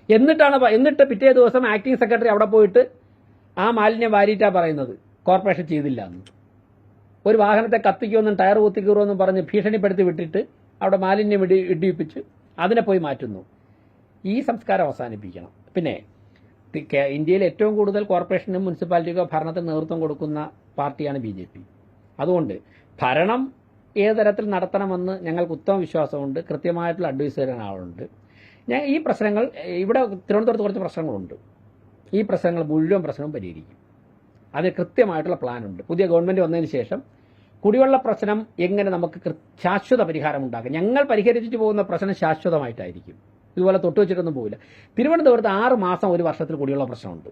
എന്നിട്ട് പിറ്റേ ദിവസം ആക്ടിംഗ് സെക്രട്ടറി അവിടെ പോയിട്ട് ആ മാലിന്യം വാരിയിട്ടാ പറയുന്നത് കോർപ്പറേഷൻ ചെയ്തില്ല എന്ന്. ഒരു വാഹനത്തെ കത്തിക്കുമെന്നും ടയർ കുത്തിക്കീറുമെന്നും പറഞ്ഞ് ഭീഷണിപ്പെടുത്തി വിട്ടിട്ട് അവിടെ മാലിന്യം ഇടിയിപ്പിച്ച് അതിനെ പോയി മാറ്റുന്നു. ഈ സംസ്കാരം അവസാനിപ്പിക്കണം. പിന്നെ ഇന്ത്യയിൽ ഏറ്റവും കൂടുതൽ കോർപ്പറേഷനും മുനിസിപ്പാലിറ്റിക്കോ ഭരണത്തിന് നേതൃത്വം കൊടുക്കുന്ന പാർട്ടിയാണ് BJP. അതുകൊണ്ട് ഭരണം ഏത് തരത്തിൽ നടത്തണമെന്ന് ഞങ്ങൾക്ക് ഉത്തമ വിശ്വാസമുണ്ട്. കൃത്യമായിട്ടുള്ള അഡ്വൈസ് തരുന്ന ആളുണ്ട്. ഈ പ്രശ്നങ്ങൾ ഇവിടെ തിരുവനന്തപുരത്ത് കുറച്ച് പ്രശ്നങ്ങളുണ്ട്. ഈ പ്രശ്നങ്ങൾ മുഴുവൻ പ്രശ്നവും പരിഹരിക്കും. അതിന് കൃത്യമായിട്ടുള്ള പ്ലാനുണ്ട്. പുതിയ ഗവൺമെന്റ് വന്നതിന് ശേഷം കുടിവെള്ള പ്രശ്നം എങ്ങനെ നമുക്ക് ശാശ്വത പരിഹാരം ഉണ്ടാക്കാം. ഞങ്ങൾ പരിഹരിച്ചിട്ട് പോകുന്ന പ്രശ്നം ശാശ്വതമായിട്ടായിരിക്കും. ഇതുപോലെ തൊട്ടുവെച്ചിട്ടൊന്നും പോവില്ല. തിരുവനന്തപുരത്ത് 6 മാസം ഒരു വർഷത്തിൽ കുടിവെള്ള പ്രശ്നമുണ്ട്.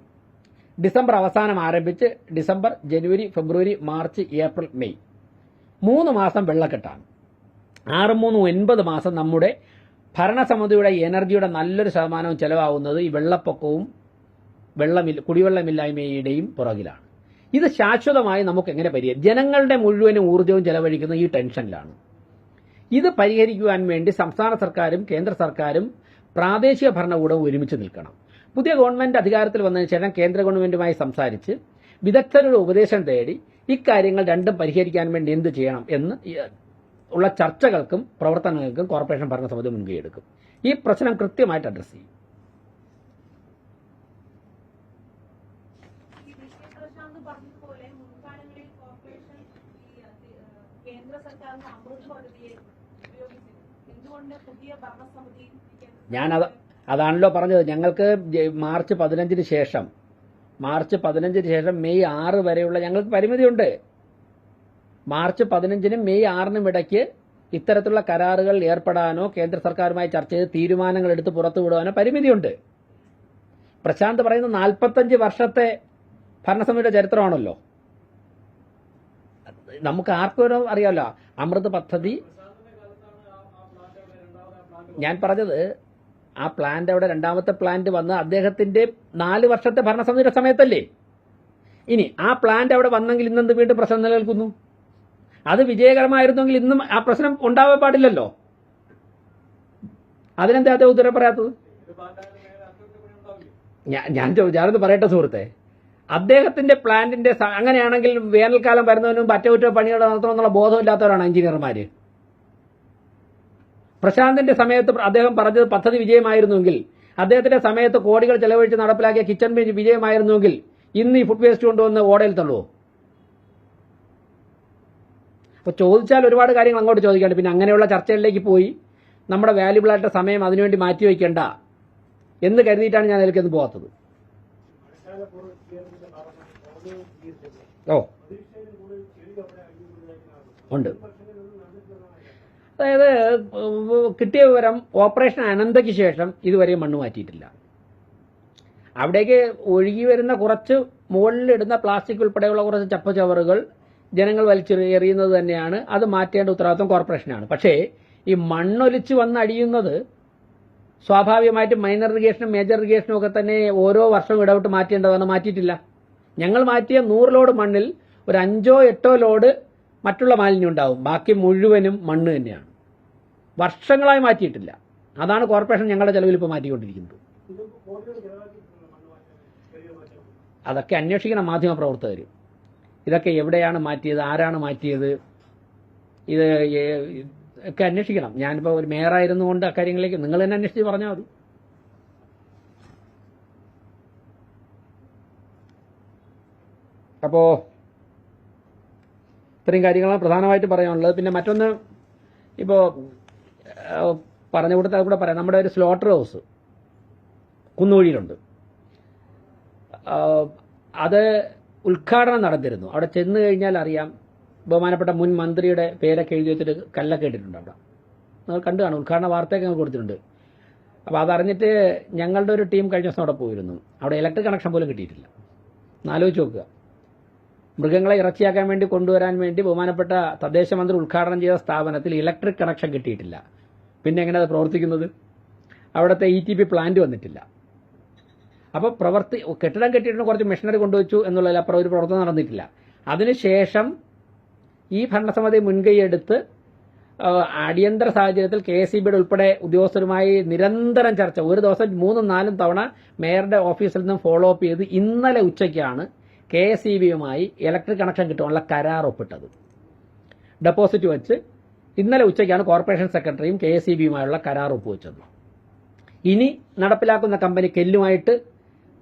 ഡിസംബർ അവസാനം ആരംഭിച്ച് ഡിസംബർ, ജനുവരി, ഫെബ്രുവരി, മാർച്ച്, ഏപ്രിൽ, മെയ് 3 മാസം വെള്ളക്കെട്ടാണ്. 6, 3, 9 മാസം നമ്മുടെ ഭരണസമിതിയുടെ എനർജിയുടെ നല്ലൊരു ശതമാനവും ചെലവാകുന്നത് ഈ വെള്ളപ്പൊക്കവും കുടിവെള്ളമില്ലായ്മയുടെയും പുറകിലാണ്. ഇത് ശാശ്വതമായി നമുക്ക് എങ്ങനെ പരിഹരിക്കും? ജനങ്ങളുടെ മുഴുവനും ഊർജ്ജവും ചെലവഴിക്കുന്ന ഈ ടെൻഷനിലാണ്. ഇത് പരിഹരിക്കുവാൻ വേണ്ടി സംസ്ഥാന സർക്കാരും കേന്ദ്ര സർക്കാരും പ്രാദേശിക ഭരണകൂടവും ഒരുമിച്ച് നിൽക്കണം. പുതിയ ഗവൺമെന്റ് അധികാരത്തിൽ വന്നതിന് ശേഷം കേന്ദ്ര ഗവൺമെന്റുമായി സംസാരിച്ച് വിദഗ്ധരുടെ ഉപദേശം തേടി ഇക്കാര്യങ്ങൾ രണ്ടും പരിഹരിക്കാൻ വേണ്ടി എന്ത് ചെയ്യണം എന്ന് ഉള്ള ചർച്ചകൾക്കും പ്രവർത്തനങ്ങൾക്കും കോർപ്പറേഷൻ ഭരണസമിതി മുൻകൈ എടുക്കും. ഈ പ്രശ്നം കൃത്യമായിട്ട് അഡ്രസ് ചെയ്യും. അതാണല്ലോ പറഞ്ഞത്. ഞങ്ങൾക്ക് മാർച്ച് 15 ശേഷം മെയ് 6 വരെയുള്ള ഞങ്ങൾക്ക് പരിമിതിയുണ്ട്. മാർച്ച് 15 മെയ് 6 ഇടയ്ക്ക് ഇത്തരത്തിലുള്ള കരാറുകൾ ഏർപ്പെടാനോ കേന്ദ്ര സർക്കാരുമായി ചർച്ച ചെയ്ത് തീരുമാനങ്ങൾ എടുത്ത് പുറത്തുവിടാനോ പരിമിതിയുണ്ട്. പ്രശാന്ത് പറയുന്ന 45 വർഷത്തെ ഭരണസമിതിയുടെ ചരിത്രമാണല്ലോ. നമുക്ക് ആർക്കും അറിയാമല്ലോ. അമൃത് പദ്ധതി ഞാൻ പറഞ്ഞത് ആ പ്ലാന്റ് അവിടെ രണ്ടാമത്തെ പ്ലാന്റ് വന്ന് അദ്ദേഹത്തിന്റെ 4 വർഷത്തെ ഭരണസമിതിയുടെ സമയത്തല്ലേ. ഇനി ആ പ്ലാന്റ് അവിടെ വന്നെങ്കിൽ ഇന്നെന്ത് വീണ്ടും പ്രശ്നം നിലനിൽക്കുന്നു? അത് വിജയകരമായിരുന്നെങ്കിൽ ഇന്നും ആ പ്രശ്നം ഉണ്ടാവാൻ പാടില്ലല്ലോ. അതിനെന്താ അദ്ദേഹം ഉത്തരം പറയാത്തത്? ഞാനത് പറയട്ടെ സുഹൃത്തെ. അദ്ദേഹത്തിന്റെ പ്ലാന്റിന്റെ അങ്ങനെയാണെങ്കിൽ വേനൽക്കാലം വരുന്നതിനും അറ്റകുറ്റ പണികൾ നടത്തണമെന്നുള്ള ബോധമില്ലാത്തവരാണ് എഞ്ചിനീയർമാര്. പ്രശാന്തിന്റെ സമയത്ത് അദ്ദേഹം പറഞ്ഞത് പദ്ധതി വിജയമായിരുന്നുവെങ്കിൽ, അദ്ദേഹത്തിന്റെ സമയത്ത് കോടികൾ ചെലവഴിച്ച് നടപ്പിലാക്കിയ കിച്ചൺ ബെഞ്ച് വിജയമായിരുന്നുവെങ്കിൽ ഇന്ന് ഈ ഫുഡ് വേസ്റ്റ് കൊണ്ടുവന്ന് ഓടയിൽ തള്ളുവോ? അപ്പൊ ചോദിച്ചാൽ ഒരുപാട് കാര്യങ്ങൾ അങ്ങോട്ട് ചോദിക്കാണ്ട്. പിന്നെ അങ്ങനെയുള്ള ചർച്ചകളിലേക്ക് പോയി നമ്മുടെ വാല്യുബിൾ ആയിട്ട് സമയം അതിനുവേണ്ടി മാറ്റിവെക്കേണ്ട എന്ന് കരുതിയിട്ടാണ് ഞാൻ അതിലേക്കൊന്ന് പോകാത്തത്. ഉണ്ട്. അതായത് കിട്ടിയ വിവരം ഓപ്പറേഷൻ അനന്തയ്ക്ക് ശേഷം ഇതുവരെ മണ്ണ് മാറ്റിയിട്ടില്ല. അവിടേക്ക് ഒഴുകി വരുന്ന കുറച്ച് മുകളിലിടുന്ന പ്ലാസ്റ്റിക് ഉൾപ്പെടെയുള്ള കുറച്ച് ചപ്പുചവറുകൾ ജനങ്ങൾ വലിച്ചെറിയുന്നത് തന്നെയാണ്. അത് മാറ്റേണ്ട ഉത്തരവാദിത്വം കോർപ്പറേഷനാണ്. പക്ഷേ ഈ മണ്ണൊലിച്ച് വന്നടിയുന്നത് സ്വാഭാവികമായിട്ടും മൈനർ ഇറിഗേഷനും മേജർ ഇറിഗേഷനും ഒക്കെ തന്നെ ഓരോ വർഷവും ഇടവിട്ട് മാറ്റേണ്ടതാണ്. മാറ്റിയിട്ടില്ല. ഞങ്ങൾ മാറ്റിയ 100 ലോഡ് മണ്ണിൽ ഒരു 5 or 8 ലോഡ് മറ്റുള്ള മാലിന്യം ഉണ്ടാവും. ബാക്കി മുഴുവനും മണ്ണ് തന്നെയാണ്. വർഷങ്ങളായി മാറ്റിയിട്ടില്ല. അതാണ് കോർപ്പറേഷൻ ഞങ്ങളുടെ ചെലവിൽ ഇപ്പോൾ മാറ്റിക്കൊണ്ടിരിക്കുന്നത്. അതൊക്കെ അന്വേഷിക്കണം മാധ്യമ പ്രവർത്തകർ. ഇതൊക്കെ എവിടെയാണ് മാറ്റിയത്, ആരാണ് മാറ്റിയത്, ഇത് ഒക്കെ അന്വേഷിക്കണം. ഞാനിപ്പോൾ ഒരു മേയറായിരുന്നു കൊണ്ട് അക്കാര്യങ്ങളിലേക്ക് നിങ്ങൾ തന്നെ അന്വേഷിച്ച് പറഞ്ഞാൽ മതി. അപ്പോൾ ഇത്രയും കാര്യങ്ങളാണ് പ്രധാനമായിട്ട് പറയാനുള്ളത്. പിന്നെ മറ്റൊന്ന് ഇപ്പോൾ പറഞ്ഞു കൊടുത്താൽ കൂടെ പറയാം. നമ്മുടെ ഒരു സ്ലോട്ടർ ഹൗസ് കുന്നുകുഴിയിലുണ്ട്. അത് ഉദ്ഘാടനം നടന്നിരുന്നു. അവിടെ ചെന്ന് കഴിഞ്ഞാൽ അറിയാം. ബഹുമാനപ്പെട്ട മുൻ മന്ത്രിയുടെ പേരൊക്കെ എഴുതി വെച്ചിട്ട് കല്ലൊക്കെ ഇട്ടിട്ടുണ്ട്. അവിടെ നിങ്ങൾ കണ്ടു കാണും. ഉദ്ഘാടന വാർത്തയൊക്കെ ഞങ്ങൾ കൊടുത്തിട്ടുണ്ട്. അപ്പോൾ അതറിഞ്ഞിട്ട് ഞങ്ങളുടെ ഒരു ടീം കഴിഞ്ഞ ദിവസം അവിടെ പോയിരുന്നു. അവിടെ ഇലക്ട്രിക് കണക്ഷൻ പോലും കിട്ടിയിട്ടില്ല. ആലോചിച്ച് നോക്കുക. മൃഗങ്ങളെ ഇറച്ചിയാക്കാൻ വേണ്ടി കൊണ്ടുവരാൻ വേണ്ടി ബഹുമാനപ്പെട്ട തദ്ദേശ മന്ത്രി ഉദ്ഘാടനം ചെയ്ത സ്ഥാപനത്തിൽ ഇലക്ട്രിക് കണക്ഷൻ കിട്ടിയിട്ടില്ല. പിന്നെ എങ്ങനെ അത് പ്രവർത്തിക്കുന്നത്? അവിടുത്തെ ETP പ്ലാന്റ് വന്നിട്ടില്ല. അപ്പോൾ കെട്ടിടം കെട്ടിയിട്ട് കുറച്ച് മെഷീനറി കൊണ്ടുവച്ചു എന്നുള്ളതിൽ അപ്പുറം ഒരു പ്രവർത്തനം നടന്നിട്ടില്ല. അതിനുശേഷം ഈ ഭരണസമിതി മുൻകൈയെടുത്ത് അടിയന്തര സാഹചര്യത്തിൽ KSEBയുടെ ഉൾപ്പെടെ ഉദ്യോഗസ്ഥരുമായി നിരന്തരം ചർച്ച, ഒരു ദിവസം 3-4 തവണ മേയറുടെ ഓഫീസിൽ നിന്നും ഫോളോ അപ്പ് ചെയ്ത് ഇന്നലെ ഉച്ചയ്ക്കാണ് KSEBയുമായി ഇലക്ട്രിക് കണക്ഷൻ കിട്ടാനുള്ള കരാർ ഒപ്പിട്ടത്. ഡെപ്പോസിറ്റ് വെച്ച് ഇന്നലെ ഉച്ചയ്ക്കാണ് കോർപ്പറേഷൻ സെക്രട്ടറിയും KSEBയുമായുള്ള കരാർ ഒപ്പുവെച്ചത്. ഇനി നടപ്പിലാക്കുന്ന കമ്പനി കെല്ലുമായിട്ട്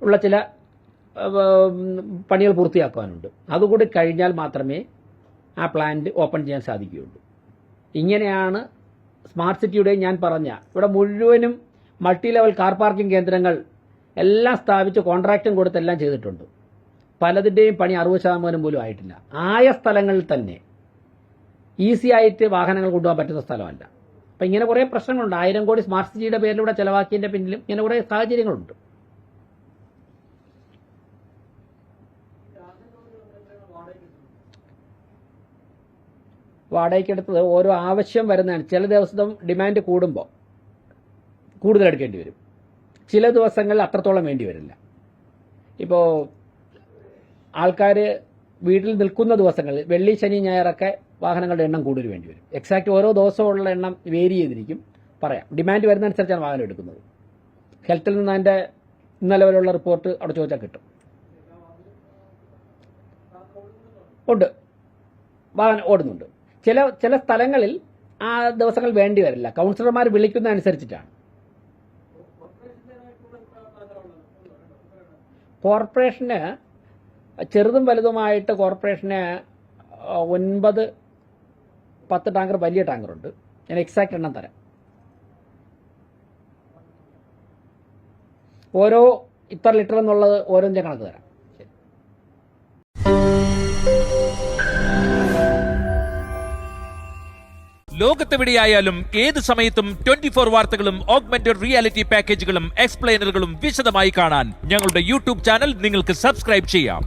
ഉള്ള ചില പണികൾ പൂർത്തിയാക്കാനുണ്ട്. അതുകൂടി കഴിഞ്ഞാൽ മാത്രമേ ആ പ്ലാന്റ് ഓപ്പൺ ചെയ്യാൻ സാധിക്കുകയുള്ളൂ. ഇങ്ങനെയാണ് സ്മാർട്ട് സിറ്റിയുടെ ഞാൻ പറഞ്ഞ ഇവിടെ മുഴുവനും മൾട്ടി ലെവൽ കാർ പാർക്കിംഗ് കേന്ദ്രങ്ങൾ എല്ലാം സ്ഥാപിച്ച് കോൺട്രാക്റ്റും കൊടുത്തെല്ലാം ചെയ്തിട്ടുണ്ട്. പലതിൻ്റെയും പണി 60% പോലും ആയിട്ടില്ല. ആയ സ്ഥലങ്ങളിൽ തന്നെ ഈസി ആയിട്ട് വാഹനങ്ങൾ കൊണ്ടുപോകാൻ പറ്റുന്ന സ്ഥലമല്ല. അപ്പം ഇങ്ങനെ കുറേ പ്രശ്നങ്ങളുണ്ട്. 1000 കോടി സ്മാർട്ട് സിറ്റിയുടെ പേരിലൂടെ ചെലവാക്കിയതിൻ്റെ പിന്നിലും ഇങ്ങനെ കുറേ സാഹചര്യങ്ങളുണ്ട്. വാടകയ്ക്കെടുത്തത് ഓരോ ആവശ്യം വരുന്നതാണ്. ചില ദിവസം ഡിമാൻഡ് കൂടുമ്പോൾ കൂടുതൽ എടുക്കേണ്ടി വരും. ചില ദിവസങ്ങളിൽ അത്രത്തോളം വേണ്ടി വരില്ല. ഇപ്പോൾ ആൾക്കാർ വീട്ടിൽ നിൽക്കുന്ന ദിവസങ്ങളിൽ വെള്ളി, ശനി, ഞായറൊക്കെ വാഹനങ്ങളുടെ എണ്ണം കൂടുതൽ വേണ്ടി വരും. എക്സാക്റ്റ് ഓരോ ദിവസമുള്ള എണ്ണം വേരി ചെയ്തിരിക്കും. പറയാം, ഡിമാൻഡ് വരുന്നതനുസരിച്ചാണ് വാഹനം എടുക്കുന്നത്. ഹെൽത്തിൽ നിന്ന് അതിൻ്റെ ഇന്നലെ വരെയുള്ള റിപ്പോർട്ട് അവിടെ ചോദിച്ചാൽ കിട്ടും. ഉണ്ട്, വാഹനം ഓടുന്നുണ്ട്. ചില സ്ഥലങ്ങളിൽ ആ ദിവസങ്ങൾ വേണ്ടി വരില്ല. കൗൺസിലർമാർ വിളിക്കുന്ന അനുസരിച്ചിട്ടാണ്. കോർപ്പറേഷന് ചെറുതും വലുതുമായിട്ട് കോർപ്പറേഷന് 9-10 ടാങ്കർ വലിയ ടാങ്കറുണ്ട്. ഞാൻ എക്സാക്ട് എണ്ണം തരാം. ഓരോ ഇത്ര ലിറ്റർ എന്നുള്ളത് ഓരോന്നിൻ്റെ കണക്ക് തരാം. ലോകത്തെവിടെയായാലും ഏത് സമയത്തും 24 വാർത്തകളും ഓഗ്മെന്റഡ് റിയാലിറ്റി പാക്കേജുകളും എക്സ്പ്ലെയിനറുകളും വിശദമായി കാണാൻ ഞങ്ങളുടെ YouTube ചാനൽ നിങ്ങൾക്ക് സബ്സ്ക്രൈബ് ചെയ്യാം.